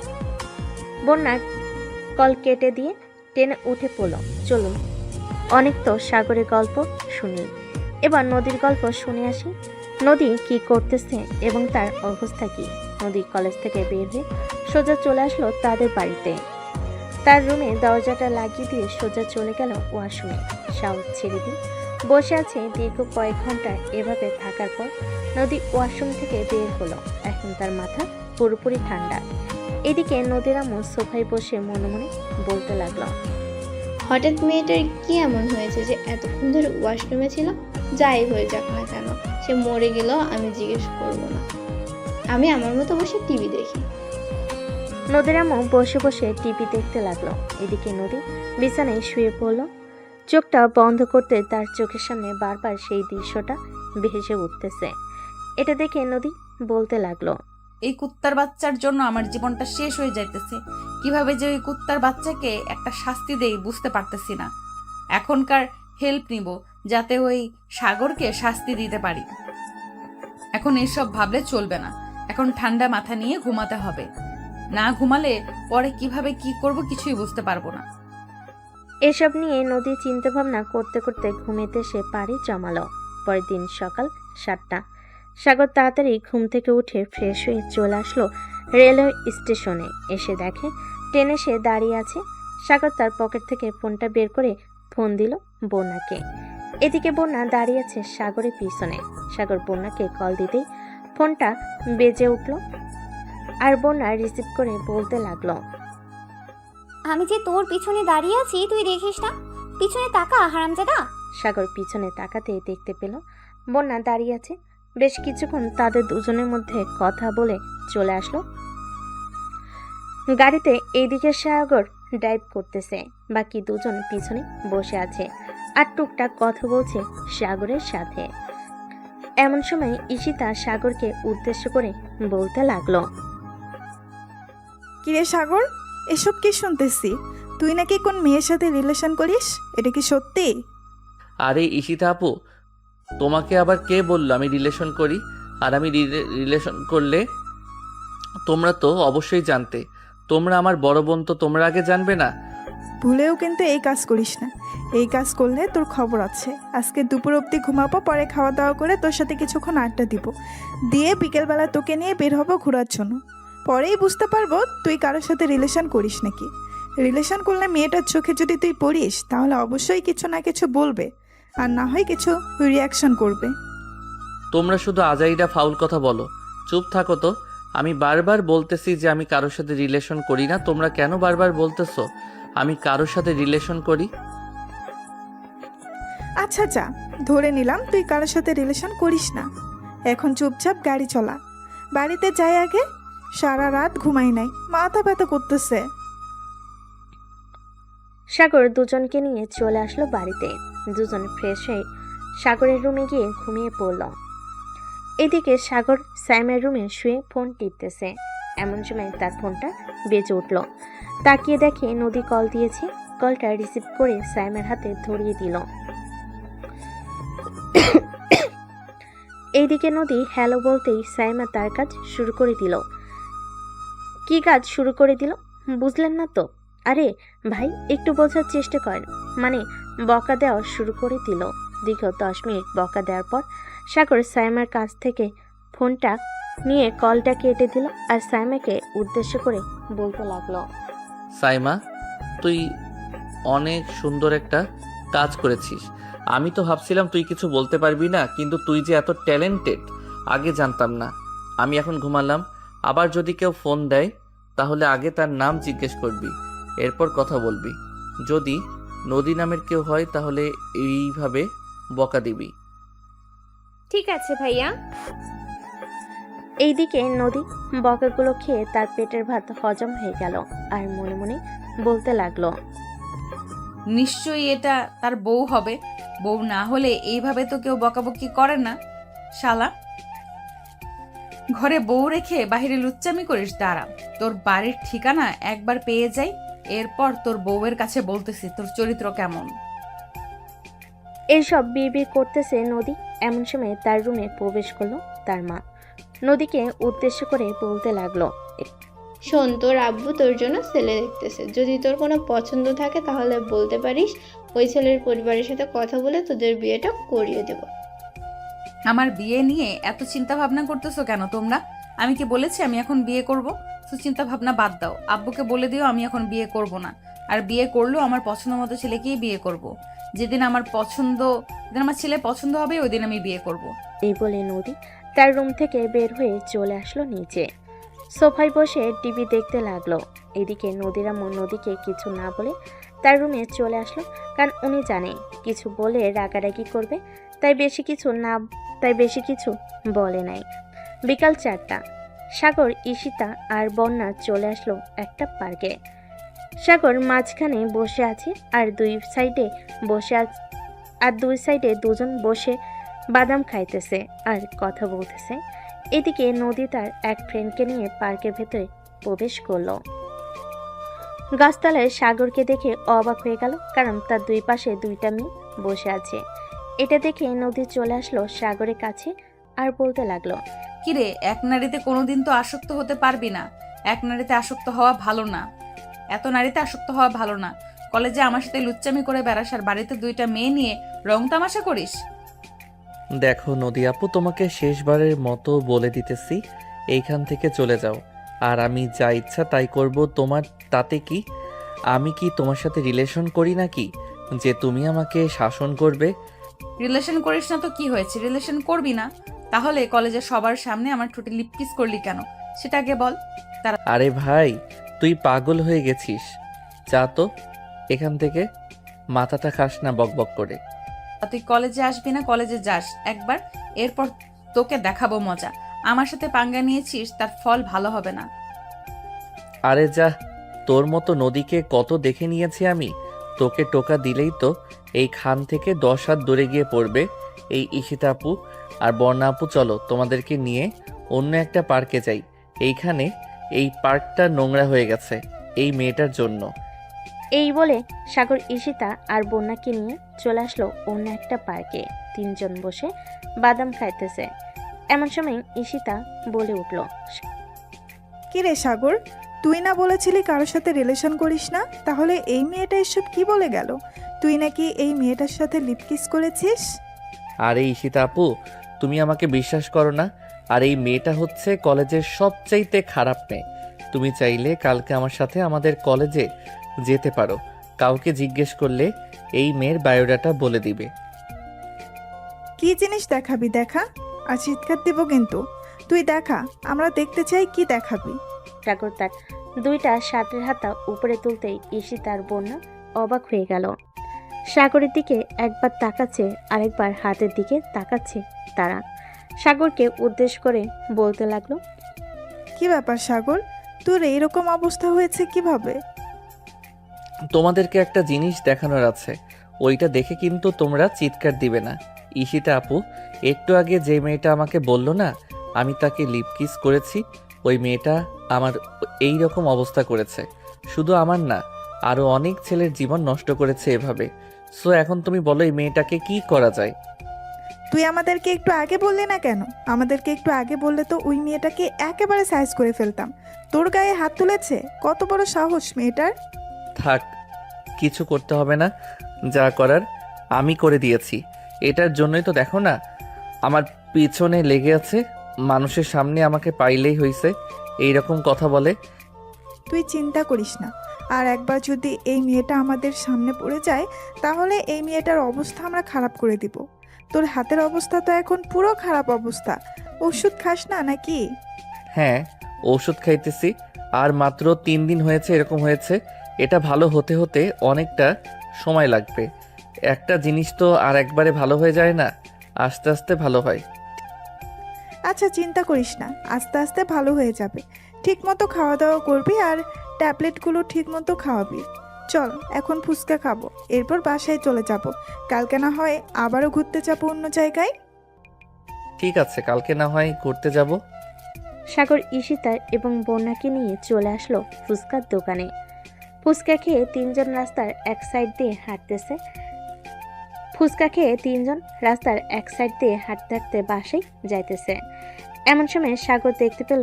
বন্যা কল কেটে দিয়ে টেনে উঠে পড়ল। চলুন, অনেক তো সাগরের গল্প শুনি, এবার নদীর গল্প শুনে আসি। নদী কি করতেছে এবং তার অবস্থা কি। নদী কলেজ থেকে বের হয়ে সোজা চলে আসলো তাদের বাড়িতে। তার রুমে দরজাটা লাগিয়ে দিয়ে সোজা চলে গেল ওয়াশরুমে। শাওয়ার ছেড়ে দিয়ে বসে আছে দীর্ঘ কয়েক ঘন্টা। এভাবে থাকার পর নদী ওয়াশরুম থেকে বের হলো। এখন তার মাথা পুরোপুরি ঠান্ডা। এদিকে নদীর আম্মু সোফায় বসে মনে মনে বলতে লাগলো, হঠাৎ মেয়েটার কি এমন হয়েছে যে এতক্ষণ ধরে ওয়াশরুমে ছিল? যাই হয়ে যাক না কেন, সে মরে গেলেও আমি জিজ্ঞেস করব না। আমি আমার মতো বসে টিভি দেখি। নদীর আম্মু বসে বসে টিভি দেখতে লাগলো। এদিকে নদী বিছানায় শুয়ে পড়ল। চোখটা বন্ধ করতে তার চোখের সামনে বারবার সেই দৃশ্যটা ভেসে উঠতেছে। এটা দেখে নদী বলতে লাগলো, এই কুত্তার বাচ্চার জন্য আমার জীবনটা শেষ হয়ে যাইতেছে। কিভাবে যে ওই কুত্তার বাচ্চাকে একটা শাস্তি দেই বুঝতে পারতেছি না। এখনকার হেল্প নিব যাতে ওই সাগরকে শাস্তি দিতে পারি। এখন এসব ভাবলে চলবে না, এখন ঠান্ডা মাথা নিয়ে ঘুমাতে হবে। না ঘুমালে পরে কিভাবে কি করব কিছুই বুঝতে পারবো না। এসব নিয়ে নদী চিন্তা ভাবনা করতে করতে ঘুমেতে সে পাড়ি জমালো। পরের দিন সকাল 7টা। সাগর তাড়াতাড়ি ঘুম থেকে উঠে ফ্রেশ হয়ে চলে আসলো রেলওয়ে স্টেশনে। এসে দেখে ট্রেন এসে দাঁড়িয়ে আছে। সাগর তার পকেট থেকে ফোনটা বের করে ফোন দিল বন্যাকে। এদিকে বন্যা দাঁড়িয়ে আছে সাগরের পিছনে। সাগর বন্যাকে কল দিতেই ফোনটা বেজে উঠল আর বন্যা রিসিভ করে বলতে লাগলো, আমি যে তোর পিছনে দাঁড়িয়ে আছি তুই দেখিস না? পিছনে তাকা হারামজাদা। সাগর পিছনে তাকাতে দেখতে পেল বন্যা দাঁড়িয়ে আছে। বেশ কিছুক্ষণ তাদের দুজনের মধ্যে কথা বলে চলে আসলো গাড়িতে। এইদিকে সাগর ড্রাইভ করতেছে, বাকি দুজন পিছনে বসে আছে আর টুকটাক কথা বলছে সাগরের সাথে। এমন সময় ঈশিতা সাগরকে উদ্দেশ্য করে বলতে লাগলো, কিরে সাগর, এসব কি শুনতেছি? তুই নাকি কোন মেয়ের সাথে রিলেশন করিস, এটা কি সত্যি? আরে ঈশিতা আপু, তোমাকে আবার কে বললো আমি রিলেশন করি? আর আমি রিলেশন করলে তোমরা তো অবশ্যই জানতে। তোমরা আমার বড় বোন, তো তোমরা আগে জানবে না? ভুলেও কিন্তু এই কাজ করিস না। এই কাজ করলে তোর খবর আছে। আজকে দুপুর অবধি ঘুমাবো, পরে খাওয়া দাওয়া করে তোর সাথে কিছুক্ষণ আড্ডা দিব, দিয়ে বিকেলবেলা তোকে নিয়ে বের হবো ঘোরার জন্য। পরেই বুঝতে পারবো তুই কারোর সাথে রিলেশন করিস নাকি। রিলেশন করলে মেয়েটার চোখে যদি তুই পড়িস তাহলে অবশ্যই কিছু না কিছু বলবে, আর না হয় কিছু রিয়াকশন করবে। তোমরা শুধু আজাইরা ফাউল কথা বলো। চুপ থাকো তো। আমি বারবার বলতেছি যে আমি কারোর সাথে রিলেশন করি না, তোমরা কেন বারবার বলতেছো আমি কারোর সাথে রিলেশন করি? আচ্ছা যা, ধরে নিলাম তুই কারোর সাথে রিলেশন করিস না। এখন চুপচাপ গাড়ি চলা, বাড়িতে যাই আগে। সারা রাত ঘুমাই নাই, মাথা ব্যথা করতেছে। সাগর দুজনকে নিয়ে চলে আসলো বাড়িতে। দুজন ফ্রেশ হয়ে সাগরের রুমে গিয়ে ঘুমিয়ে পড়ল। এদিকে সাগর সাইমের রুমে শুয়ে ফোন টিপতেছে। এমন সময় তার ফোনটা বেজে উঠল। তাকিয়ে দেখে নদী কল দিয়েছে। কলটা রিসিভ করে সাইমের হাতে ধরিয়ে দিল। এইদিকে নদী হ্যালো বলতেই সাইমা তার কাজ শুরু করে দিল। কি কাজ শুরু করে দিল বুঝলেন না তো? আরে ভাই, একটু বোঝার চেষ্টা করেন। মানে বকা দেওয়া শুরু করে দিল। দীর্ঘ 10 মিনিট বকা দেওয়ার পর সাগর সাইমার কাছ থেকে ফোনটা নিয়ে কলটা কেটে দিল আর সাইমাকে উদ্দেশ্য করে বলতে লাগলো, সাইমা, তুই অনেক সুন্দর একটা কাজ করেছিস। আমি তো ভাবছিলাম তুই কিছু বলতে পারবি না, কিন্তু তুই যে এত ট্যালেন্টেড আগে জানতাম না। আমি এখন ঘুমালাম। আবার যদি কেউ ফোন দেয় তাহলে আগে তার নাম জিজ্ঞেস করবি, এরপর কথা বলবি। যদি নদী নামের কেউ হয় তাহলে এইভাবে বকা দিবি। ঠিক আছে ভাইয়া। এইদিকে নদী বকাগুলো খেয়ে তার পেটের ভাত হজম হয়ে গেল আর মনে মনে বলতে লাগলো, নিশ্চয়ই এটা তার বউ হবে। বউ না হলে এইভাবে তো কেউ বকাবকি করে না। শালা, ঘরে বউ রেখে বাইরে লুচ্চামি করিস? দাঁড়া, তোর বাড়ির ঠিকানা একবার পেয়ে যাই, এরপর তোর বউয়ের কাছে বলতেছি তোর চরিত্র কেমন। এইসব বিড়বিড় করতেছে নদী। এমন সময় তার রুমে প্রবেশ করলো তার মা। নদীকে উদ্দেশ্য করে বলতে লাগলো, শোন, তোর আব্বু তোর জন্য ছেলে দেখতেছে। যদি তোর কোনো পছন্দ থাকে তাহলে বলতে পারিস, ওই ছেলের পরিবারের সাথে কথা বলে তোদের বিয়েটা করিয়ে দেব। আমার বিয়ে নিয়ে এত চিন্তা ভাবনা করতেছো কেন তোমরা? আমি কি বলেছি আমি এখন বিয়ে করব? তো চিন্তা ভাবনা বাদ দাও, আব্বুকে বলে দিও আমি এখন বিয়ে করব না। আর বিয়ে করলেও আমার পছন্দ মতো ছেলেকেই বিয়ে করব। যেদিন আমার ছেলে পছন্দ হবে ওই দিন আমি বিয়ে করব। এই বলে নদী তার রুম থেকে বের হয়ে চলে আসলো নিচে। সোফায় বসে টিভি দেখতে লাগলো। এদিকে নদীর আম্মু নদীকে কিছু না বলে তার রুমে চলে আসলো, কারণ উনি জানে কিছু বলে রাগারাগি করবে, তাই বেশি কিছু বলে নাই। বিকাল 4টা। সাগর, ঈশিতা আর বন্যা চলে আসলো একটা পার্কে। সাগর মাঝখানে বসে আছে আর দুই সাইডে দুজন বসে বাদাম খাইতেছে আর কথা বলতেছে। এদিকে নদী তার এক ফ্রেন্ডকে নিয়ে পার্কের ভেতরে প্রবেশ করলো। গাছতলায় সাগরকে দেখে অবাক হয়ে গেল, কারণ তার দুই পাশে দুইটা মেয়ে বসে আছে। এটা দেখে নদী চলে আসলো সাগরের কাছে আর বলতে লাগলো, কিরে, এক নারীতে কোনোদিন তো আসক্ত হতে পারবি না। এক নারীতে আসক্ত হওয়া ভালো না, এত নারীতে আসক্ত হওয়া ভালো না। কলেজে আমার সাথে লুচ্চামি করে বেড়াস আর বাড়িতে দুইটা মেয়ে নিয়ে রং তামাশা করিস। দেখো নদী আপু, তোমাকে শেষবারের মতো বলে দিতেছি, এইখান থেকে চলে যাও। আর আমি যা ইচ্ছা তাই করব, তোমার তাতে কি? আমি কি তোমার সাথে রিলেশন করি নাকি যে তুমি আমাকে শাসন করবে? রিলেশন করিস না তো কি হয়েছে? রিলেশন করবি না তাহলে কলেজের সবার সামনে আমার ঠোঁটে লিপকিস করলি কেন সেটা আগে বল। আরে ভাই, তুই পাগল হয়ে গেছিস। যা তো এখান থেকে, মাথাটা খাস না বকবক করে। তুই কলেজে আসবি না? কলেজে যাস একবার, এরপর তোকে দেখাবো মজা। আমার সাথে পাঙ্গা নিয়েছিস, তার ফল ভালো হবে না। আরে যা, তোর মতো নদীকে কত দেখে নিয়েছি আমি। তোকে টোকা দিলেই তো এই খান থেকে 10 হাত দূরে গিয়ে পড়বে। এই ঈশিতা আপু আর বর্ণা আপু, চলো তোমাদেরকে নিয়ে অন্য একটা পার্কে যাই। এইখানে এই পার্কটা নোংরা হয়ে গেছে এই মেয়েটার জন্য। এই বলে সাগর, ঈশিতা আর বন্যাকে নিয়ে চলে আসলো অন্য একটা পার্কে। তিনজন বসে বাদাম খাইতেছে। এমন সময় ঈশিতা বলে উঠল, কি রে সাগর, তুই না বলেছিলি কারোর সাথে রিলেশন করিস না? তাহলে এই মেয়েটা এসব কি বলে গেল? তুই নাকি এই মেয়েটার সাথে লিপকিস করেছিস? আরে ঈশিতা আপু, তুমি আমাকে বিশ্বাস করো না? আর এই মেয়েটা হচ্ছে কলেজের সবচাইতে খারাপ মেয়ে। তুমি চাইলে কালকে আমার সাথে আমাদের কলেজে যেতে পারো। কাউকে জিজ্ঞেস করলে এই মেয়ের বায়োডাটা বলে দিবে। কি জিনিস দেখাবি দেখা, আর চিৎকার দিব কিন্তু। তুই দেখা, আমরা দেখতে চাই কি দেখাবি। সাগর তার দুইটা শার্টের হাতা উপরে তুলতেই ঈশিতা আর বন্যা অবাক হয়ে গেল। সাগরের দিকে একবার তাকাচ্ছে, আরেকবার হাতের দিকে তাকাচ্ছে তারা। সাগরকে উদ্দেশ্য করে বলতে লাগলো, কি ব্যাপার সাগর, তোর এইরকম অবস্থা হয়েছে কিভাবে? তোমাদেরকে একটা জিনিস দেখানোর আছে, ওইটা দেখে কিন্তু তোমরা চিৎকার দিবে না। ঈশিতা আপু, একটু আগে যে মেয়েটা আমাকে বলল না আমি তাকে লিপকিস করেছি, ওই মেয়েটা আমার এই রকম অবস্থা করেছে। শুধু আমার না, আরও অনেক ছেলের জীবন নষ্ট করেছে এভাবে। সো এখন তুমি বলো এই মেয়েটাকে কি করা যায়? তুই আমাদেরকে একটু আগে বললি না কেন? আমাদেরকে একটু আগে বললে তো ওই মেয়েটাকে একেবারে সাইজ করে ফেলতাম। তোর গায়ে হাত তুলেছে, কত বড় সাহস মেয়েটার! থাক, কিছু করতে হবে না, যা করার আমি করে দিয়েছি। এটার জন্যই তো দেখো না আমার পিছনে লেগে আছে, মানুষের সামনে আমাকে পাইলেই হয়েছে এইরকম কথা বলে। তুই চিন্তা করিস না, আর একবার যদি এই মেয়েটা আমাদের সামনে পড়ে যায় তাহলে এই মেয়েটার অবস্থা আমরা খারাপ করে দিব। তোর হাতের অবস্থা তো এখন পুরো খারাপ অবস্থা। ওষুধ খাস না নাকি? হ্যাঁ, ঔষধ খাইতেছি। আর মাত্র 3 দিন হয়েছে এরকম হয়েছে। এটা ভালো হতে হতে অনেকটা সময় লাগবে। একটা জিনিস তো আর একবারে ভালো হয়ে যায় না, আস্তে আস্তে ভালো হয়। আচ্ছা চিন্তা করিস না, আস্তে আস্তে ভালো হয়ে যাবে। ঠিক মতো খাওয়া দাওয়া করবি আর ট্যাবলেটগুলো ঠিক মতো খাওয়াবি। চল এখন ফুচকা খাবো, এরপর বাসায় চলে যাব। কালকে না হয় আবারও ঘুরতে যাবো অন্য জায়গায়। ঠিক আছে, কালকে না হয় ঘুরতে যাব। সাগর ঈশিতা এবং বন্যাকে নিয়ে চলে আসলো ফুচকার দোকানে। ফুচকা খেয়ে তিনজন রাস্তার এক সাইড দিয়ে হাঁটতেছে। হাঁটতে হাঁটতে বাসায় যাইতেছে। এমন সময় সাগর দেখতে পেল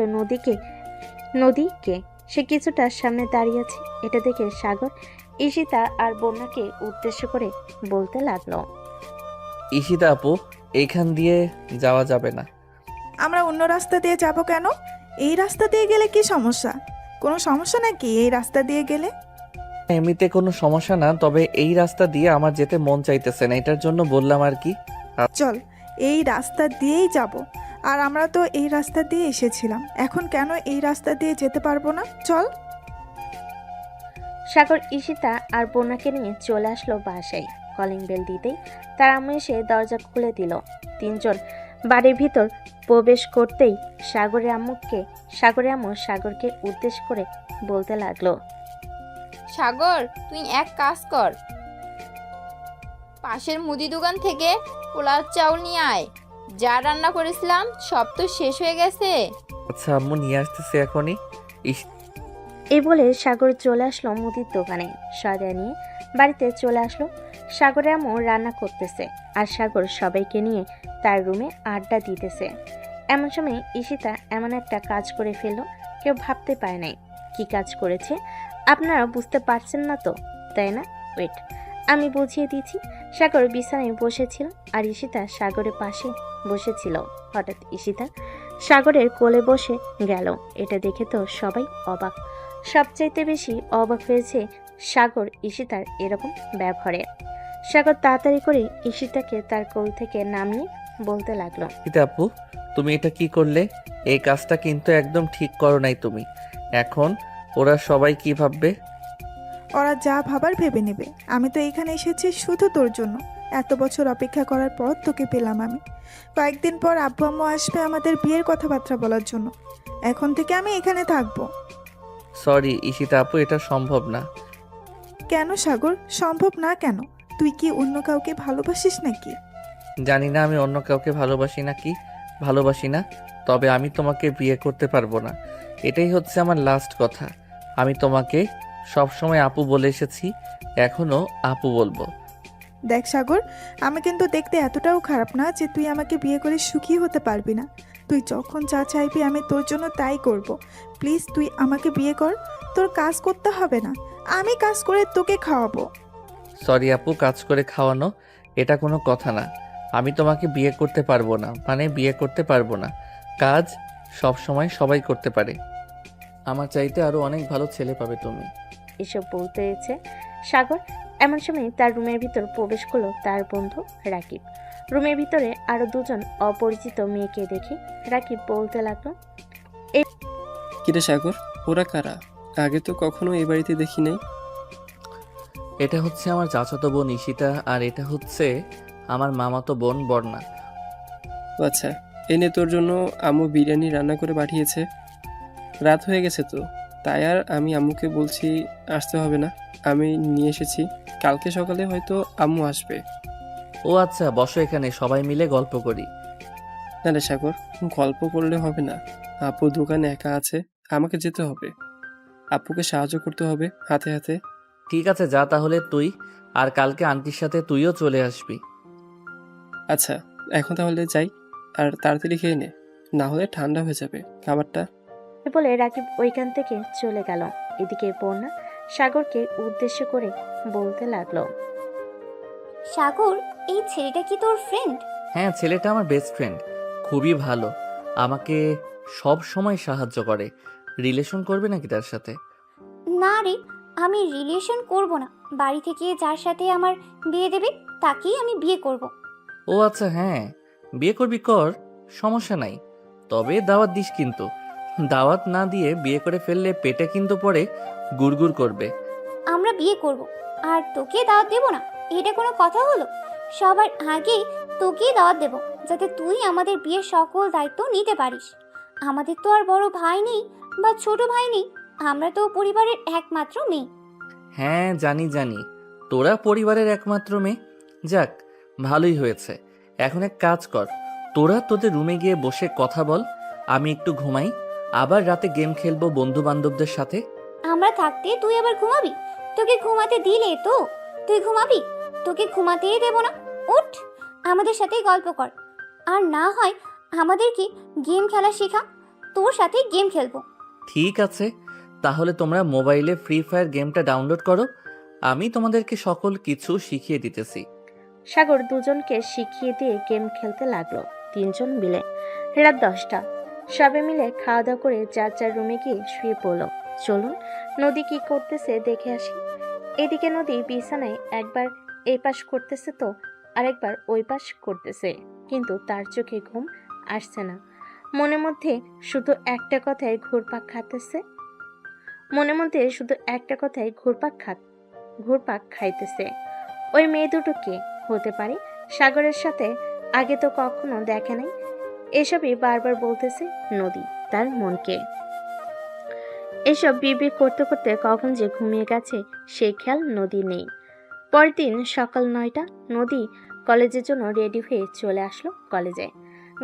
নদীকে। সে কিছুটা সামনে দাঁড়িয়ে আছে। এটা দেখে সাগর ঈশিতা আর বন্যাকে উদ্দেশ্য করে বলতে লাগলো, ঈশিতা আপু, এইখান দিয়ে যাওয়া যাবে না। আমরা অন্য রাস্তা দিয়ে যাব কেন? এই রাস্তা দিয়ে গেলে কি সমস্যা? কোনো সমস্যা নাকি এই রাস্তা দিয়ে গেলে? এমনিতে কোনো সমস্যা না, তবে এই রাস্তা দিয়ে আমার যেতে মন চাইতেছে না, এটার জন্য বললাম আর কি। চল এই রাস্তা দিয়েই যাব। আর আমরা তো এই রাস্তা দিয়ে এসেছিলাম, এখন কেন এই রাস্তা দিয়ে যেতে পারবো না? চল। সাগর ঈশিতা আর বন্যাকে নিয়ে চলে আসলো বাসায়। কলিং বেল দিতেই তার আম্মু এসে দরজা খুলে দিল। তিনজন বাড়ির ভিতর প্রবেশ করতেই সাগরের আম্মু সাগরকে উদ্দেশ্য করে বলতে লাগলো, সাগর, তুই এক কাজ কর, পাশের মুদি দোকান থেকে পোলাও চাউল নিয়ে আয়। যা রান্না করেছিলাম সব তো শেষ হয়ে গেছে। আচ্ছা আম্মু, নিয়ে আসতেছি এখনই। এই বলে সাগর চলে আসলো মুদির দোকানে। সয়দা নিয়ে বাড়িতে চলে আসলো। সাগরের আম্মু রান্না করতেছে আর সাগর সবাইকে নিয়ে তার রুমে আড্ডা দিতেছে। এমন সময় ঈশিতা এমন একটা কাজ করে ফেললো, কেউ ভাবতে পারে নাই কি কাজ করেছে। আপনারা বুঝতে পারছেন না তো, তাই না? ওয়েট, আমি বুঝিয়ে দিচ্ছি। সাগর বিছানায় বসেছিল আর ঈশিতা সাগরের পাশে বসেছিল। হঠাৎ ঈশিতা সাগরের কোলে বসে গেল। এটা দেখে তো সবাই অবাক। সবচাইতে বেশি অবাক হয়েছে সাগর ঈশিতার এরকম ব্যবহারে। সাগর তাড়াতাড়ি করে ঈশিতাকে তার কোল থেকে নামিয়ে বলতে লাগলো, ঈশিতা আপু, তুমি এটা কি করলে? এই কাজটা কিন্তু একদম ঠিক করো নাই তুমি। এখন ওরা সবাই কি ভাববে? ওরা যা ভাবার ভেবে নেবে। আমি তো এখানে এসেছি শুধু তোর জন্য। এত বছর অপেক্ষা করার পর তোকে পেলাম আমি। কয়েকদিন পর আব্বু আম্মু আসবে আমাদের বিয়ের কথাবার্তা বলার জন্য। এখন থেকে আমি এখানে থাকবো। সরি ঈশিতা আপু, এটা সম্ভব না। কেন সাগর, সম্ভব না কেন? তুই কি অন্য কাউকে ভালোবাসিস নাকি? জানি না আমি অন্য কাউকে ভালোবাসি না, তবে আমি তোমাকে বিয়ে করতে পারবো না। এটাই হচ্ছে আমার লাস্ট কথা। আমি তোমাকে সবসময় আপু বলে এসেছি, এখনো আপু বলবো। দেখ সাগর, আমি কিন্তু দেখতে এতটাও খারাপ না যে তুই আমাকে বিয়ে করে সুখী হতে পারবি না। তুই যখন যা চাইবি আমি তোর জন্য তাই করব। প্লিজ তুই আমাকে বিয়ে কর। তোর কাজ করতে হবে না, আমি কাজ করে তোকে খাওয়াবো। সরি আপু, কাজ করে খাওয়ানো এটা কোনো কথা না। আমি তোমাকে বিয়ে করতে পারবো না, মানে বিয়ে করতে পারবো না। কাজ সব সময় সবাই করতে পারে। আমার চাইতে আরো অনেক ভালো ছেলে পাবে তুমি। এসব বলতে হয়েছে সাগর। এমন সময় তার রুমের ভিতর প্রবেশ করলো তার বন্ধু রাকিব। রুমের ভিতরে আরো দুজন অপরিচিত মেয়েকে দেখে রাকিব বলতে লাগলো, কিরে সাগর, ওরা কারা? আগে তো কখনো এই বাড়িতে দেখি নাই। এটা হচ্ছে আমার চাচাতো বোন ঈশিতা, আর এটা হচ্ছে আমার মামাতো বোন বর্ণা। আচ্ছা, এনে তোর জন্য আম্মু বিরিয়ানি রান্না করে পাঠিয়েছে। রাত হয়ে গেছে তো, তাই আর আমি আম্মুকে বলছি আসতে হবে না, আমি নিয়ে এসেছি। কালকে সকালে হয়তো আম্মু আসবে। ও আচ্ছা, বসো এখানে, সবাই মিলে গল্প করি। না রে সাগর, গল্প করলে হবে না। আপু দোকানে একা আছে, আমাকে যেতে হবে। আপুকে সাহায্য করতে হবে হাতে হাতে। ঠিক আছে, যা তাহলে তুই, আর কালকে আন্টির সাথে তুইও চলে আসবি। আচ্ছা, এখন তাহলে যাই, আর তাড়াতাড়ি খেয়ে নে, না হলে ঠান্ডা হয়ে যাবে খাবারটা। বলে রাকিব ওইখান থেকে চলে গেল। এদিকে বন্যা সাগরকে উদ্দেশ্য করে বলতে লাগলো, সাগর, এই ছেলেটা কি তোর ফ্রেন্ড? হ্যাঁ, ছেলেটা আমার বেস্ট ফ্রেন্ড, খুবই ভালো, আমাকে সব সময় সাহায্য করে। রিলেশন করবে নাকি তার সাথে? না রে, আমি রিলেশন করব না, বাড়ি থেকে যার সাথে আমার বিয়ে দেবে তাকেই আমি বিয়ে করব। ও আচ্ছা, হ্যাঁ, বিয়ে করবি কর, সমস্যা নাই। তবে দাওয়াত দিস কিন্তু। দাওয়াত না দিয়ে বিয়ে করে ফেললে পেটে কিন্তু পরে গুড়গুড় করবে। আমরা বিয়ে করব আর তোকে দাওয়াত দেব না, এটা কোনো কথা হলো? সবার আগেই তোকেই দাওয়াত দেব, যাতে তুই আমাদের বিয়ের সকল দায়িত্ব নিতে পারিস। আমাদের তো আর বড় ভাই নেই বা ছোট ভাই নেই, আমরা তো পরিবারের একমাত্র মেয়ে। হ্যাঁ, জানি জানি, তোরা পরিবারের একমাত্র মেয়ে। যাক, ভালোই হয়েছে। এখন এক কাজ কর, তোরা তোদের রুমে গিয়ে বসে কথা বল, আমি একটু ঘুমাই, আবার রাতে গেম খেলবো বন্ধু বান্ধবদের সাথে। আমরা থাকতে তুই আবার ঘুমাবি? তোকে ঘুমাতে দিলে তো তুই ঘুমাবি? তোকে ঘুমাতেই দেব না। উঠ, আমাদের সাথে গল্প কর, আর না হয় আমাদেরকে গেম খেলা শেখা, তোর সাথে গেম খেলবো। ঠিক আছে, তাহলে তোমরা মোবাইলে ফ্রি ফায়ার গেমটা ডাউনলোড করো, আমি তোমাদেরকে সকল কিছু শিখিয়ে দিতেছি। সাগর দুজনকে শিখিয়ে দিয়ে গেম খেলতে লাগলো, তিনজন মিলে। রাত 10টা, সবে মিলে খাওয়া দাওয়া করে যার যার রুমে গিয়ে শুয়ে পড়লো। চলুন নদী কি করতেছে দেখে আসি। এদিকে নদী বিছানায় একবার এই পাশ করতেছে তো আরেকবার ওই পাশ করতেছে, কিন্তু তার চোখে ঘুম আসছে না। মনের মধ্যে শুধু একটা কথাই ঘুরপাক খাইতেছে, ঘুরপাক খাইতেছে। ওই মেয়ে দুটো কে হতে পারে? সাগরের সাথে আগে তো কখনো দেখে নাই। এসবই বারবার বলতেছে নদী তার মনকে। এসব বিড়বিড় করতে করতে কখন যে ঘুমিয়ে গেছে সেই খেয়াল নদী নেই। পরের দিন সকাল 9টা, নদী কলেজের জন্য রেডি হয়ে চলে আসলো কলেজে।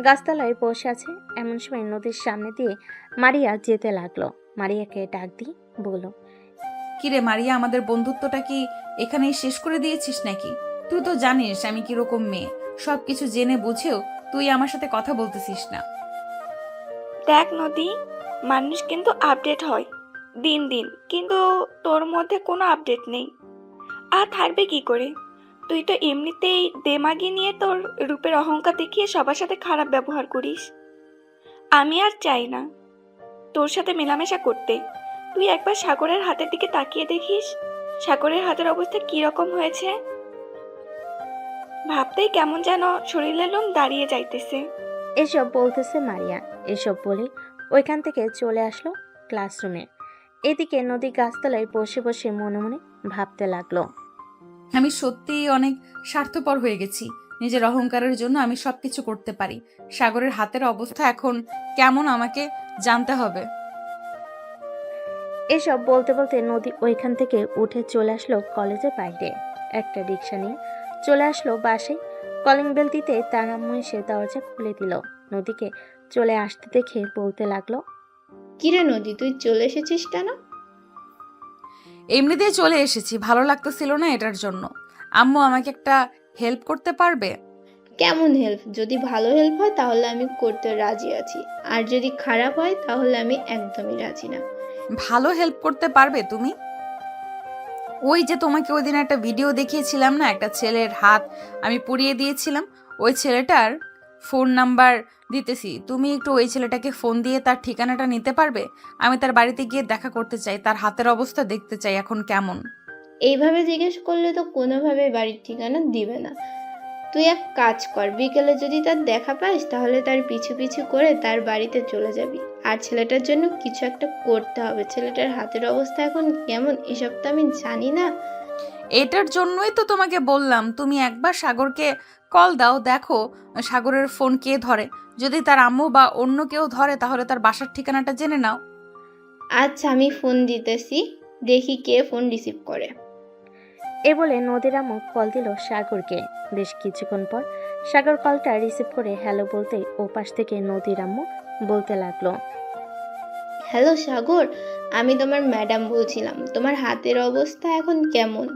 গাছতলায় বসে আছে, এমন সময় নদীর সামনে দিয়ে মারিয়া যেতে লাগলো। মারিয়াকে ডাক দিয়ে বলল, কিরে মারিয়া, আমাদের বন্ধুত্বটা কি এখানেই শেষ করে দিয়েছিস নাকি? তুই তো জানিস আমি কিরকম মেয়ে, সবকিছু জেনে বুঝেও তুই আমার সাথে কথা বলতেছিস না। দেখ নদী, মানুষ কিন্তু আপডেট হয় দিন দিন, কিন্তু তোর মধ্যে কোনো আপডেট নেই। আর থাকবে কি করে? তুই তো এমনিতেই দেমাগি নিয়ে তোর রূপের অহংকার দেখিয়ে সবার সাথে খারাপ ব্যবহার করিস। আমি আর চাই না তোর সাথে মেলামেশা করতে। তুই একবার সাগরের হাতের দিকে তাকিয়ে দেখিস, সাগরের হাতের অবস্থা কি রকম হয়েছে। ভাবতেই কেমন যেন শরীরের লোম দাঁড়িয়ে যাইতেছে। এসব বলতেছে মারিয়া। এসব বলে ওইখান থেকে চলে আসলো ক্লাসরুমে। এদিকে নদী গাছতলায় বসে বসে মনে মনে ভাবতে লাগলো, আমি সত্যিই অনেক স্বার্থপর হয়ে গেছি। নিজের অহংকারের জন্য আমি সবকিছু করতে পারি। সাগরের হাতের অবস্থা এখন কেমন আমাকে জানতে হবে। এসব বলতে বলতে নদী ওইখান থেকে উঠে চলে আসলো কলেজের বাইরে। একটা রিক্সা নিয়ে চলে আসলো বাসায়। কলিং বেল দিতে তার আম্মু এসে দরজা খুলে দিল। নদীকে চলে আসতে দেখে বলতে লাগলো, কিরে নদী, তুই চলে এসেছিস কেন? এমনিতেই চলে এসেছি, ভালো লাগতেছিল না এটার জন্য। আম্মু আমাকে একটা হেল্প করতে পারবে? কেমন হেল্প? যদি ভালো হেল্প হয় তাহলে আমি করতে রাজি আছি, আর যদি খারাপ হয় তাহলে আমি একদমই রাজি না। ভালো হেল্প করতে পারবে তুমি? ওই যে তোমাকে ওই দিন একটা ভিডিও দেখিয়েছিলাম না, একটা ছেলের হাত আমি পুড়িয়ে দিয়েছিলাম, ওই ছেলেটার ফোন নাম্বার দিতেছি। তুমি একটু ওই ছেলেটাকে ফোন দিয়ে তার ঠিকানাটা নিতে পারবে? আমি তার বাড়িতে গিয়ে দেখা করতে চাই, তার হাতের অবস্থা দেখতে চাই এখন কেমন। এইভাবে জিজ্ঞেস করলে তো কোনোভাবে বাড়ির ঠিকানা দিবে না। তুই এক কাজ কর, বিকেলে যদি তার দেখা পাস তাহলে তার পিছু পিছু করে তার বাড়িতে চলে যাবি। আর ছেলেটার জন্য কিছু একটা করতে হবে। ছেলেটার হাতের অবস্থা এখন কেমন এসব তো আমি জানি না। এটার জন্যই তো তোমাকে বললাম, তুমি একবার সাগরকে কল দাও, দেখো সাগরের ফোন কে ধরে। যদি তার আম্মু বা অন্য কেউ ধরে তাহলে তার বাসার ঠিকানাটা জেনে নাও। আচ্ছা, আমি ফোন দিতেছি, দেখি কে ফোন রিসিভ করে। এ বলে নদীর আম্মু কল দিল সাগরকে। বেশ কিছুক্ষণ পর সাগর কলটা রিসিভ করে হ্যালো বলতেই ওপাশ থেকে নদীর আম্মু বলতে লাগলো, হ্যালো সাগর, আমি তোমার ম্যাডাম বলছিলাম, তোমার হাতের অবস্থা এখন কেমন?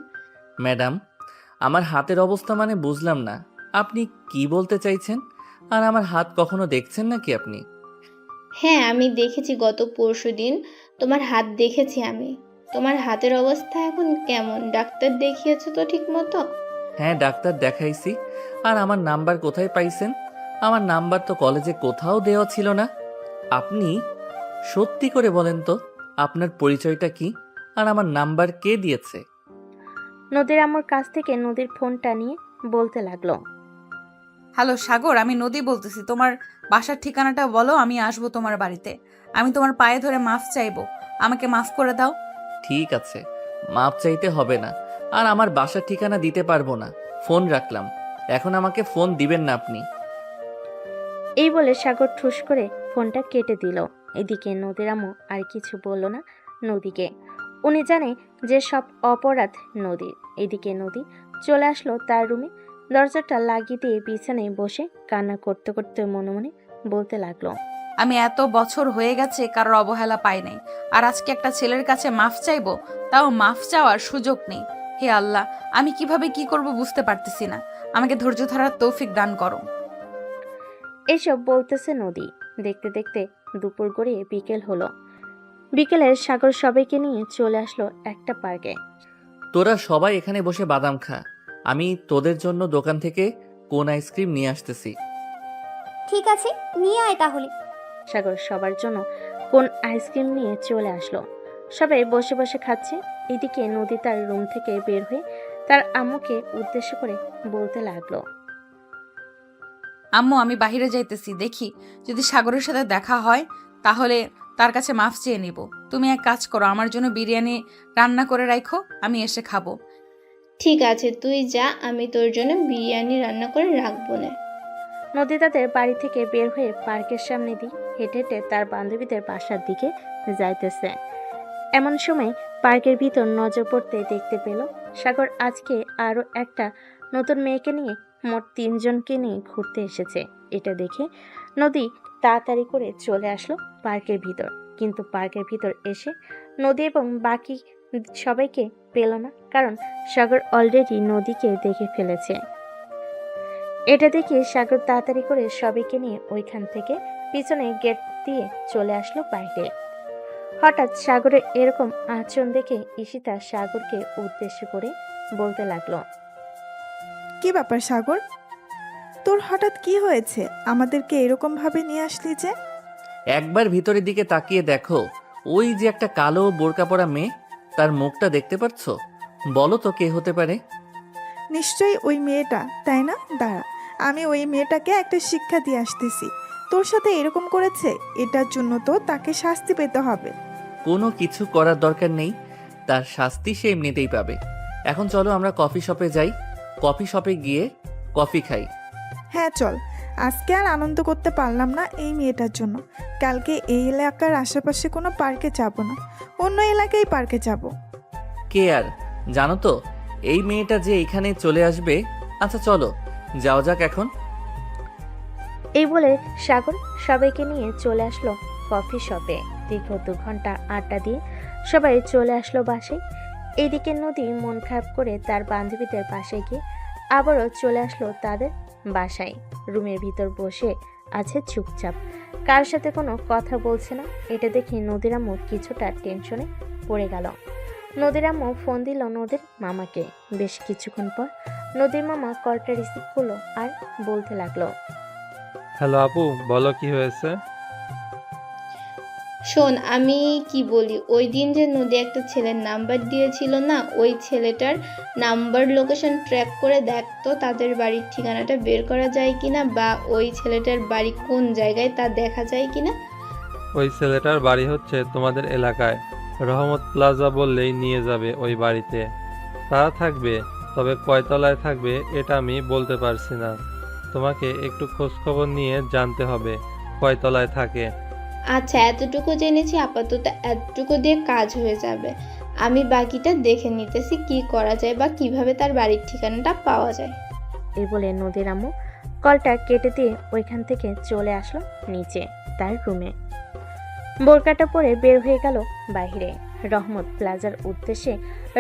ম্যাডাম, আমার হাতের অবস্থা মানে বুঝলাম না, আপনি কি বলতে চাইছেন? আর আমার হাত কখনো দেখছেন নাকি আপনি? হ্যাঁ, আমি দেখেছি, গত পরশুদিন তোমার হাত দেখেছি আমি। তোমার হাতের অবস্থা এখন কেমন? ডাক্তার দেখিয়েছো তো ঠিক মতো? হ্যাঁ, ডাক্তার দেখাইছি। আর আমার নাম্বার কোথায় পাইছেন? আমার নাম্বার তো কলেজে কোথাও দেওয়া ছিল না। আপনি সত্যি করে বলেন তো, আপনার পরিচয়টা কি? আর আমার নাম্বার কে দিয়েছে? নদীর আম্মুর কাছ থেকে নদীর ফোনটা নিয়ে বলতে লাগলো। হ্যালো সাগর, আমি নদী বলতেছি। তোমার বাসার ঠিকানাটা বলো, আমি আসবো তোমার বাড়িতে। আমি তোমার পায়ে ধরে মাফ চাইবো, আমাকে মাফ করে দাও। ঠিক আছে, মাপ চাইতে হবে না, আর আমার বাসার ঠিকানা দিতে পারবো না। ফোন রাখলাম, এখন আমাকে ফোন দিবেন না আপনি। এই বলে সাগর ঠুস করে ফোনটা কেটে দিল। এদিকে নদীর আম্মু আর কিছু বলল না নদীকে। উনি জানে যে সব অপরাধ নদীর। এদিকে নদী চলে আসলো তার রুমে, দরজাটা লাগিয়ে দিয়ে বিছানায় বসে কান্না করতে করতে মনে মনে বলতে লাগলো। আমি এত বছর হয়ে গেছে কারোর অবহেলা পাই নাই, আর আজকে একটা ছেলের কাছে মাফ চাইবো, তাও মাফ চাওয়ার সুযোগ নেই। হে আল্লাহ, আমি কিভাবে কি করব বুঝতে পারতেছি না। আমাকে ধৈর্য ধরার তৌফিক দান করো। এইসব বলতেছে নদী। দেখতে দেখতে দুপুর গড়িয়ে বিকেল হলো। বিকেলে সাগর সবাইকে নিয়ে চলে আসলো একটা পার্কে। তোরা সবাই এখানে বসে বাদাম খা, আমি তোদের জন্য দোকান থেকে কোন আইসক্রিম নিয়ে আসতেছি। ঠিক আছে, নিয়ে আয় তাহলে। সাগর সবার জন্য কোন আইসক্রিম নিয়ে চলে আসলো। সবাই বসে বসে খাচ্ছে। এদিকে নদী তার রুম থেকে বের হয়ে তার আম্মুকে উদ্দেশ্য করে বলতে লাগলো। আম্মু, আমি বাইরে যাইতেছি, দেখি যদি সাগরের সাথে দেখা হয় তাহলে তার কাছে মাফ চেয়ে নিব। তুমি এক কাজ করো, আমার জন্য বিরিয়ানি রান্না করে রাখো, আমি এসে খাবো। ঠিক আছে, তুই যা, আমি তোর জন্য বিরিয়ানি রান্না করে রাখবো না। নদী তাদের বাড়ি থেকে বের হয়ে পার্কের সামনে দিয়ে হেঁটে হেঁটে তার বান্ধবীদের বাসার দিকে যাইতেছে। এমন সময় পার্কের ভিতর নজর পড়তে দেখতে পেল সাগর আজকে আরও একটা নতুন মেয়েকে নিয়ে মোট 3 জনকে নিয়ে ঘুরতে এসেছে। এটা দেখে নদী তাড়াতাড়ি করে চলে আসলো পার্কের ভিতর, কিন্তু পার্কের ভিতর এসে নদী এবং বাকি সবাইকে পেল না, কারণ সাগর অলরেডি নদীকে দেখে ফেলেছে। এটা দেখে সাগর তাড়াতাড়ি করে সবাইকে নিয়ে ওইখান থেকে পিছনে গেট দিয়ে চলে আসলো বাইরে। হঠাৎ সাগরের এরকম আচরণ দেখে ঈশিতা সাগরকে উদ্দেশ্য করে বলতে লাগলো। কি ব্যাপার সাগর, তোর হঠাৎ কি হয়েছে? আমাদেরকে এরকম ভাবে নিয়ে আসলি যে? একবার ভিতরের দিকে তাকিয়ে দেখো, ওই যে একটা কালো বোরকা পরা মেয়ে, তার মুখটা দেখতে পাচ্ছ? বলো তো কে হতে পারে? নিশ্চয়ই ওই মেয়েটা, তাই না? দাঁড়া, আমি ওই মেয়েটাকে একটা শিক্ষা দিয়ে আসতেছি। তোর সাথে এরকম করেছে, এটার জন্য তো তাকে শাস্তি পেতে হবে। কোনো কিছু করার দরকার নেই, তার শাস্তি সে এমনিতেই পাবে। এখন চলো আমরা কফি শপে যাই, কফি শপে গিয়ে কফি খাই। হ্যাঁ চল, আজকে আর আনন্দ করতে পারলাম না এই মেয়েটার জন্য। কালকে এই এলাকার আশেপাশে কোনো পার্কে যাব না, অন্য এলাকায় পার্কে যাব। কে আর জানো তো এই মেয়েটা যে এখানে চলে আসবে। আচ্ছা চলো যাও যাক এখন। এই বলে সাগর সবাইকে নিয়ে চলে আসলো কফি শপে। দীর্ঘ 2 ঘন্টা আড্ডা দিয়ে সবাই চলে আসলো বাসায়। এইদিকে নদী মন খারাপ করে তার বান্ধবীদের বাসায় গিয়ে আবারও চলে আসলো তাদের বাসায়। রুমের ভিতর বসে আছে চুপচাপ, কার সাথে কোনো কথা বলছে না। এটা দেখে নদীর আম্মু কিছুটা টেনশনে পড়ে গেল। নদীর আম্মু ফোন দিল নদীর মামাকে। বেশ কিছুক্ষণ পর নদীর মামা কলটা রিসিভ করলো আর বলতে লাগলো। হ্যালো আপু, বলো কি হয়েছে? শোন, আমি কি বলি, ওই দিন যে নদী একটা ছেলের নাম্বার দিয়েছিল না, ওই ছেলেটার নাম্বার লোকেশন ট্র্যাক করে দেখ তো তাদের বাড়ির ঠিকানাটা বের করা যায় কিনা, বা ওই ছেলেটার বাড়ি কোন জায়গায় তা দেখা যায় কিনা। ওই ছেলেটার বাড়ি হচ্ছে তোমাদের এলাকায়, রহমত প্লাজা বললেই নিয়ে যাবে ওই বাড়িতে। তারা থাকবে, তবে কয়তলায় থাকবে এটা আমি বলতে পারছি না। তোমাকে একটু খোঁজখবর নিয়ে জানতে হবে কয়তলায় থাকে। আচ্ছা, এতটুকু জেনেছি, আপাতত এতটুকু দিয়ে কাজ হয়ে যাবে। আমি বাকিটা দেখে নিতেছি কি করা যায় বা কিভাবে তার বাড়ির ঠিকানাটা পাওয়া যায়। এই বলে নদীর আম্মু কলটা কেটে দিয়ে ওইখান থেকে চলে আসলো নিচে তার রুমে। বোরকাটা পরে বের হয়ে গেল বাইরে। রহমত প্লাজার উদ্দেশ্যে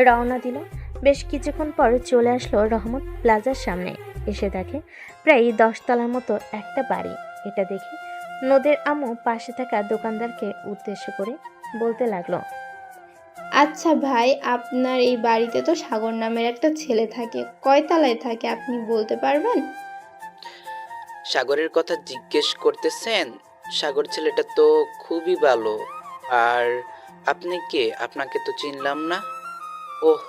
রওনা দিল। বেশ কিছুক্ষণ পর চলে আসলো রহমত প্লাজার সামনে। এসে দেখে প্রায় 10 তলার মতো একটা বাড়ি। এটা দেখে নদীর আম্মু পাশে থাকা দোকানদারকে উদ্দেশ্য করে বলতে লাগলো। আচ্ছা ভাই, আপনার এই বাড়িতে তো সাগর নামের একটা ছেলে থাকে, কয়তলায় থাকে আপনি বলতে পারবেন? সাগরের কথা জিজ্ঞেস করতেছেন? সাগর ছেলেটা তো খুবই ভালো, আর আপনি কে? আপনাকে তো চিনলাম না। ওহ,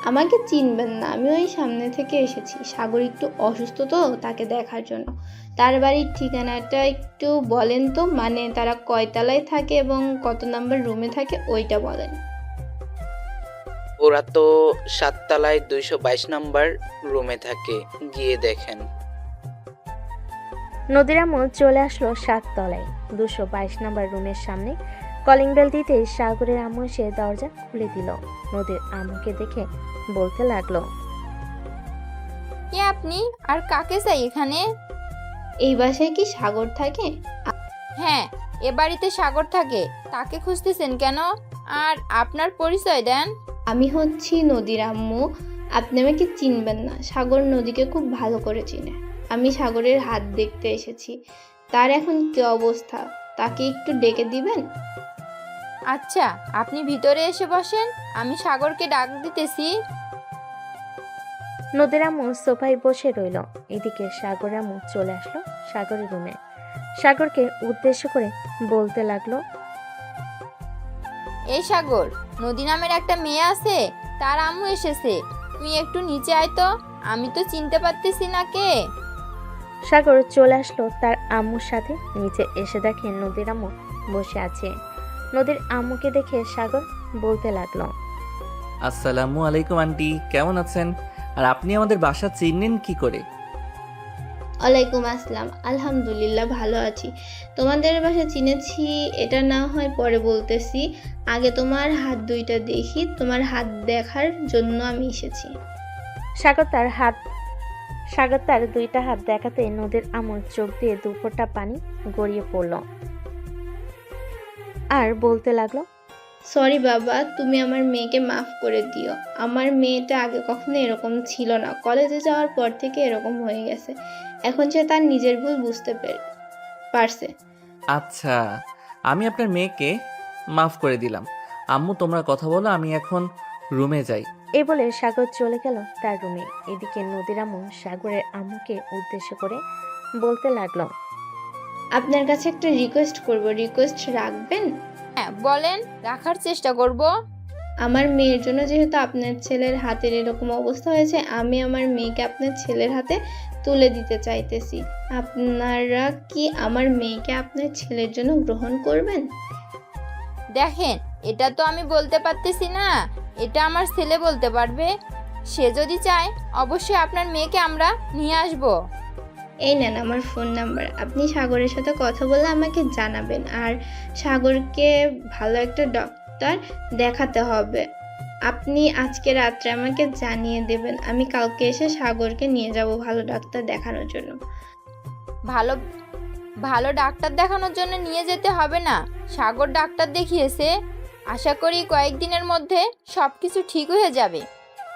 আমাকে চিনবেন না, আমি ওই সামনে থেকে এসেছি। সাগর একটু অসুস্থ তো, তাকে দেখার জন্য। তার বাড়ির ঠিকানাটা একটু বলেন তো, মানে তারা কয়তলায় থাকে এবং কত নাম্বার রুমে থাকে ওইটা বলেন। ওরা তো 7 তলায় 222 নাম্বার রুমে থাকে, গিয়ে দেখেন। নদীর আম্মু চলে আসলো 7 তলায় 222 নম্বর রুমের সামনে। কলিং বেল দিতে সাগরের আম্মু এসে দরজা খুলে দিল। নদীর আম্মুকে দেখে বলতে লাগলো, কে আপনি আর কাকে চাই এখানে? এই বাসায় কি সাগর থাকে? হ্যাঁ, এ বাড়িতে সাগর থাকে। তাকে খুঁজতেছেন কেন? আর আপনার পরিচয় দেন। আমি হচ্ছি নদীর আম্মু। আপনি আমাকে চিনবেন না, সাগর নদীকে খুব ভালো করে চিনে। আমি সাগরের হাত দেখতে এসেছি। তার এখন কি অবস্থা, তাকে একটু ডেকে দিবেন? আচ্ছা, আপনি ভিতরে এসে বসেন, আমি সাগরকে ডাক দিতেছি। নদীর আম্মু সোফায় বসে রইল। এদিকে সাগর আম্মু চলে আসলো সাগরের রুমে। সাগরকে উদ্দেশ্য করে বলতে লাগলো, এই সাগর, নদী নামের একটা মেয়ে আছে, তার আম্মু এসেছে। তুই একটু নিচে আয় তো, আমি তো চিনতে পারতেছি না কে। সাগর চলে আসলো তার আম্মুর সাথে। নিচে এসে দেখে নদীর আম্মু বসে আছে। নদীর আম্মুকে দেখে সাগর বলতে লাগলো, আসসালামু আলাইকুম আন্টি, কেমন আছেন? আর আপনি আমাদের বাসা চিনলেন কি করে? ওয়ালাইকুম আসসালাম, আলহামদুলিল্লাহ ভালো আছি। তোমাদের বাসা চিনেছি এটা না হয় পরে বলতেছি, আগে তোমার হাত দুইটা দেখি। তোমার হাত দেখার জন্য আমি এসেছি। সাগর তার দুইটা হাত দেখাতে নদীর আম্মুর চোখ দিয়ে দুপোটা পানি গড়িয়ে পড়ল আর বলতে লাগলো, সরি বাবা, তুমি আমার মেয়েকে মাফ করে দিও। আমার মেয়েটা আগে কখনো এরকম ছিল না, কলেজে যাওয়ার পর থেকে এরকম হয়ে গেছে। এখন সে তার নিজের ভুল বুঝতে পারছে। আচ্ছা, আমি আপনার মেয়েকে মাফ করে দিলাম। আম্মু তোমরা কথা বলো, আমি এখন রুমে যাই। এই বলে সাগর চলে গেল তার রুমে। এদিকে নদীর আম্মু সাগরের আম্মুকে উদ্দেশ্য করে বলতে লাগলো, আপনার কাছে একটা রিকোয়েস্ট করব, রিকোয়েস্ট রাখবেন? হ্যাঁ বলেন, রাখার চেষ্টা করব। আমার মেয়ের জন্য যেহেতু আপনার ছেলের হাতের এরকম অবস্থা হয়েছে, আমি আমার মেয়েকে আপনার ছেলের হাতে তুলে দিতে চাইতেছি। আপনারা কি আমার মেয়েকে আপনার ছেলের জন্য গ্রহণ করবেন? দেখেন, এটা তো আমি বলতে পারতেছি না, এটা আমার ছেলে বলতে পারবে। সে যদি চায় অবশ্যই আপনার মেয়েকে আমরা নিয়ে আসব। এই নেন আমার ফোন নাম্বার, আপনি সাগরের সাথে কথা বলে আমাকে জানাবেন। আর সাগরকে ভালো একটা ডক্টর দেখাতে হবে। আপনি আজকে রাত্রে আমাকে জানিয়ে দেবেন, আমি কালকে এসে সাগরকে নিয়ে যাব ভালো ডাক্তার দেখানোর জন্য। ভালো ভালো ডাক্তার দেখানোর জন্য নিয়ে যেতে হবে না, সাগর ডাক্তার দেখিয়েছে। আশা করি কয়েকদিনের মধ্যে সব কিছু ঠিক হয়ে যাবে।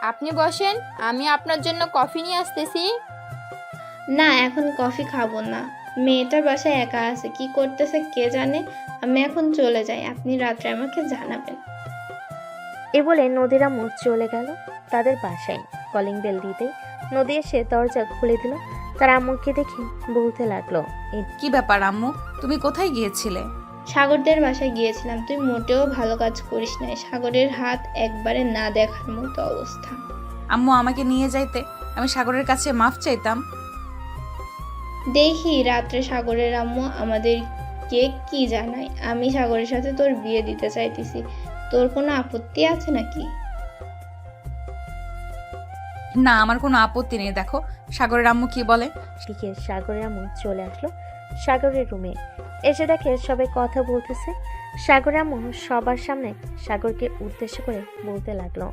আপনি বসেন, আমি আপনার জন্য কফি নিয়ে আসতেছি। না, এখন কফি খাবো না। মেয়েটার বাসায় একা আছে, কি করতেছে কে জানে। আমি এখন চলে যাই, আপনি রাত্রে আমাকে জানাবেন। এ বলে নদীর আম্মু চলে গেল তাদের বাসায়। কলিং বেল দিতেই নদী এসে দরজা খুলে দিল। তার আম্মুকে দেখে বলতে লাগলো, কি ব্যাপার আম্মু, তুমি কোথায় গিয়েছিলে? সাগরদের বাসায় গিয়েছিলাম। তুই মোটেও ভালো কাজ করিস নাই, সাগরের হাত একবারে না দেখার মতো অবস্থা। আম্মু আমাকে নিয়ে যাইতে, আমি সাগরের কাছে মাফ চাইতাম। দেখি রাত্রে সাগরের আম্মু আমাদেরকে কি জানায়। আমি সাগরের সাথে তোর বিয়ে দিতে চাইতেছি, তোর কোনো আপত্তি আছে নাকি? না, আমার কোনো আপত্তি নেই। দেখো সাগরের আম্মু কি বলে। দিকে সাগরের আম্মু চলে আসলো সাগরের রুমে। এসে দেখে সবাই কথা বলতেছে। সাগরের আম্মু সবার সামনে সাগরকে উদ্দেশ্য করে বলতে লাগলো,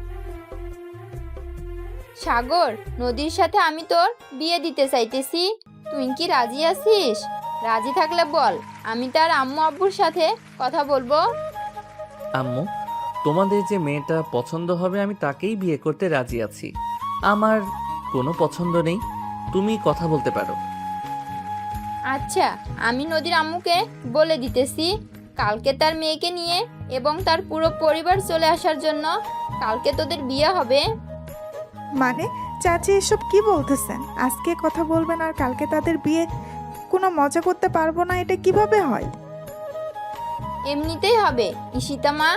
সাগর, নদীর সাথে আমি তোর বিয়ে দিতে চাইতেছি। তুই কি রাজি আছিস? রাজি থাকলে বল, আমি তার আম্মু আব্বুর সাথে কথা বলবো। আম্মু, তোমাদের যে মেয়েটা পছন্দ হবে আমি তাকেই বিয়ে করতে রাজি আছি। আমার কোনো পছন্দ নেই, তুমি কথা বলতে পারো। আচ্ছা, আমি নদীর আম্মুকে বলে দিতেছি কালকে তার মেয়েকে নিয়ে এবং তার পুরো পরিবার চলে আসার জন্য। কালকে তোদের বিয়ে হবে। মানে চাচি এসব কি বলতেছেন? আজকে কথা বলবেন আর কালকে তাদের বিয়ে? কোনো মজা করতে পারবো না, এটা কিভাবে হয়? এমনিতেই হবে ঈশিতা মা,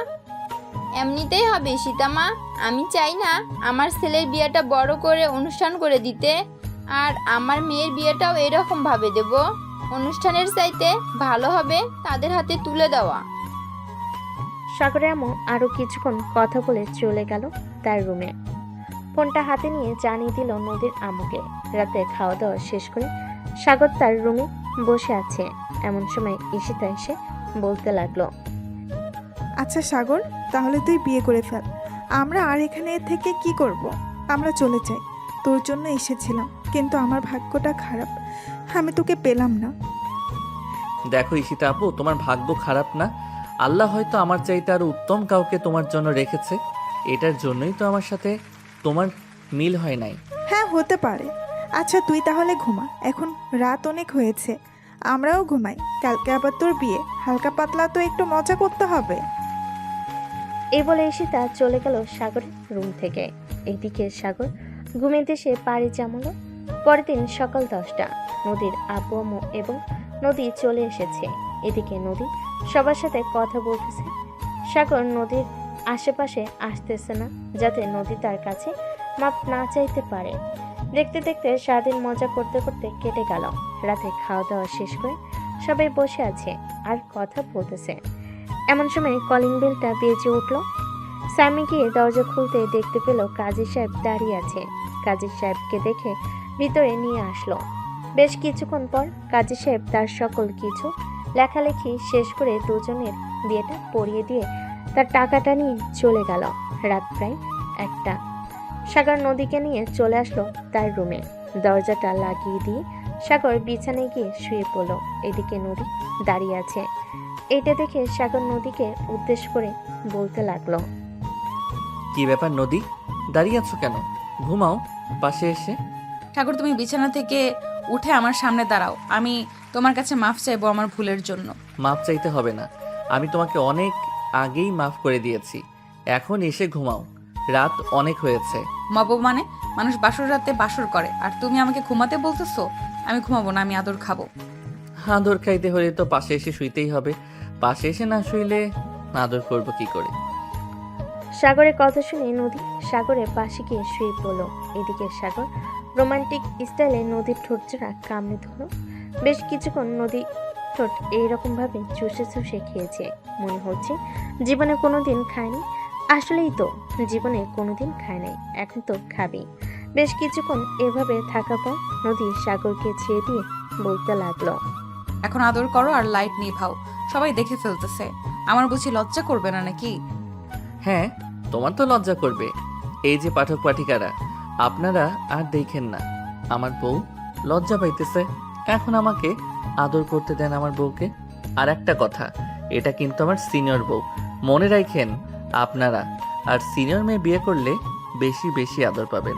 এমনিতেই হবে ঈশিতা মা। আমি চাই না আমার ছেলের বিয়েটা বড় করে অনুষ্ঠান করে দিতে, আর আমার মেয়ের বিয়েটাও এরকম ভাবে দেব। অনুষ্ঠানের চাইতে ভালো হবে তাদের হাতে তুলে দেওয়া। সাগরের আম্মু আরো কিছুক্ষণ কথা বলে চলে গেল তার রুমে। ফোনটা হাতে নিয়ে জানিয়ে দিল নদীর আম্মুকে। রাতে খাওয়া দাওয়া শেষ করে সাগর তার রুমে বসে আছে। এমন সময় ঈশিতা এসে বলতে লাগলো, আচ্ছা সাগর, তাহলে তুই বিয়ে করে ফেল। আমরা আর এখানে থেকে কি করব? আমরা চলে যাই। তোর জন্য এসেছিলাম, কিন্তু আমার ভাগ্যটা খারাপ, আমি তোকে পেলাম না। দেখো ঈশিতা আপু, তোমার ভাগ্য খারাপ না, আল্লাহ হয়তো আমার চাইতে আরো উত্তম কাউকে তোমার জন্য রেখেছে। এটার জন্যই তো আমার সাথে তোমার মিল হয় নাই। হ্যাঁ, হতে পারে। আচ্ছা তুই তাহলে ঘুমা, এখন রাত অনেক হয়েছে, আমরাও ঘুমাই। কালকে আবার তোর বিয়ে, হালকা পাতলা তো একটু মজা করতে হবে। এই বলে ঈশিতা চলে গেল সাগরের রুম থেকে। এদিকে সাগর ঘুমের দেশে পাড়ি জমালো। পরের দিন সকাল 10টা। নদীর আব্বু আম্মু এবং নদী চলে এসেছে। এদিকে নদী সবার সাথে কথা বলতেছে। সাগর নদীর আশেপাশে আসতেছে না, যাতে নদী তার কাছে মাপ না চাইতে পারে। দেখতে দেখতে সারাদিন মজা করতে করতে কেটে গেল। রাতে খাওয়া দাওয়া শেষ করে সবাই বসে আছে আর কথা বলতেছে। এমন সময় কলিং বেলটা বেজে উঠল। স্যামি গিয়ে দরজা খুলতে দেখতে পেল কাজী সাহেব দাঁড়িয়ে আছে। কাজী সাহেবকে দেখে ভিতরে নিয়ে আসলো। বেশ কিছুক্ষণ পর কাজী সাহেব তার সকল কিছু লেখালেখি শেষ করে দুজনের বিয়েটা পড়িয়ে দিয়ে তার টাকাটা নিয়ে চলে গেল। রাত প্রায় 1টা। সাগর নদীকে নিয়ে চলে আসলো তার রুমে। দরজাটা লাগিয়ে দিয়ে সাগর বিছানায় গিয়ে শুয়ে পড়ল। এদিকে নদী দাঁড়িয়ে আছে। এটা দেখে সাগর নদীকে উদ্দেশ্য করে বলতে লাগলো, কি ব্যাপার নদী, দাঁড়িয়ে আছো কেন? ঘুমাও পাশে এসে। ঠাকুর, তুমি বিছানা থেকে উঠে আমার সামনে দাঁড়াও। আমি তোমার কাছে মাফ চাইবো আমার ভুলের জন্য। মাফ চাইতে হবে না, আমি তোমাকে অনেক আগেই মাফ করে দিয়েছি। এখন এসে ঘুমাও, রাত অনেক হয়েছে। মব মানে মানুষ বাসর রাতে বাসর করে, আর তুমি আমাকে ঘুমাতে বলতেছো? আমি ঘুমাবো না, আমি আদর খাবো। আদর খাইতে হলে তো পাশে এসে শুইতেই হবে। পাশে এসে না শুইলে আদর করবো কি করে? সাগরের কথা শুনে নদী সাগরের পাশে গিয়ে শুয়ে পড়ল। এদিকে সাগর রোমান্টিক স্টাইলে নদীর ঠোঁট জোড়া কামড়ে ধরল। বেশ কিছুক্ষণ নদী ঠোঁট এইরকম ভাবে চুষে চুষে খেয়েছে। মনে হচ্ছে জীবনে কোনোদিন খায়নি। আসলেই তো জীবনে কোনোদিন খায় নাই, এখন তো খাবি। বেশ কিছুক্ষণ এভাবে থাকার পর নদী সাগরকে ছেড়ে দিয়ে বলতে লাগলো, এখন আদর করো আর লাইট নিভাও, সবাই দেখে ফেলতেছে। আমার বুঝি লজ্জা করবে না নাকি? হ্যাঁ, তোমার তো লজ্জা করবে। এই যে পাঠক পাঠিকারা, আপনারা আর দেখেন না, আমার বউ লজ্জা পাইতেছে। এখন আমাকে আদর করতে দেন আমার বউকে। আর একটা কথা, এটা কিন্তু আমার সিনিয়র বউ, মনে রাখেন আপনারা। আর সিনিয়র মেয়ে বিয়ে করলে বেশি বেশি আদর পাবেন।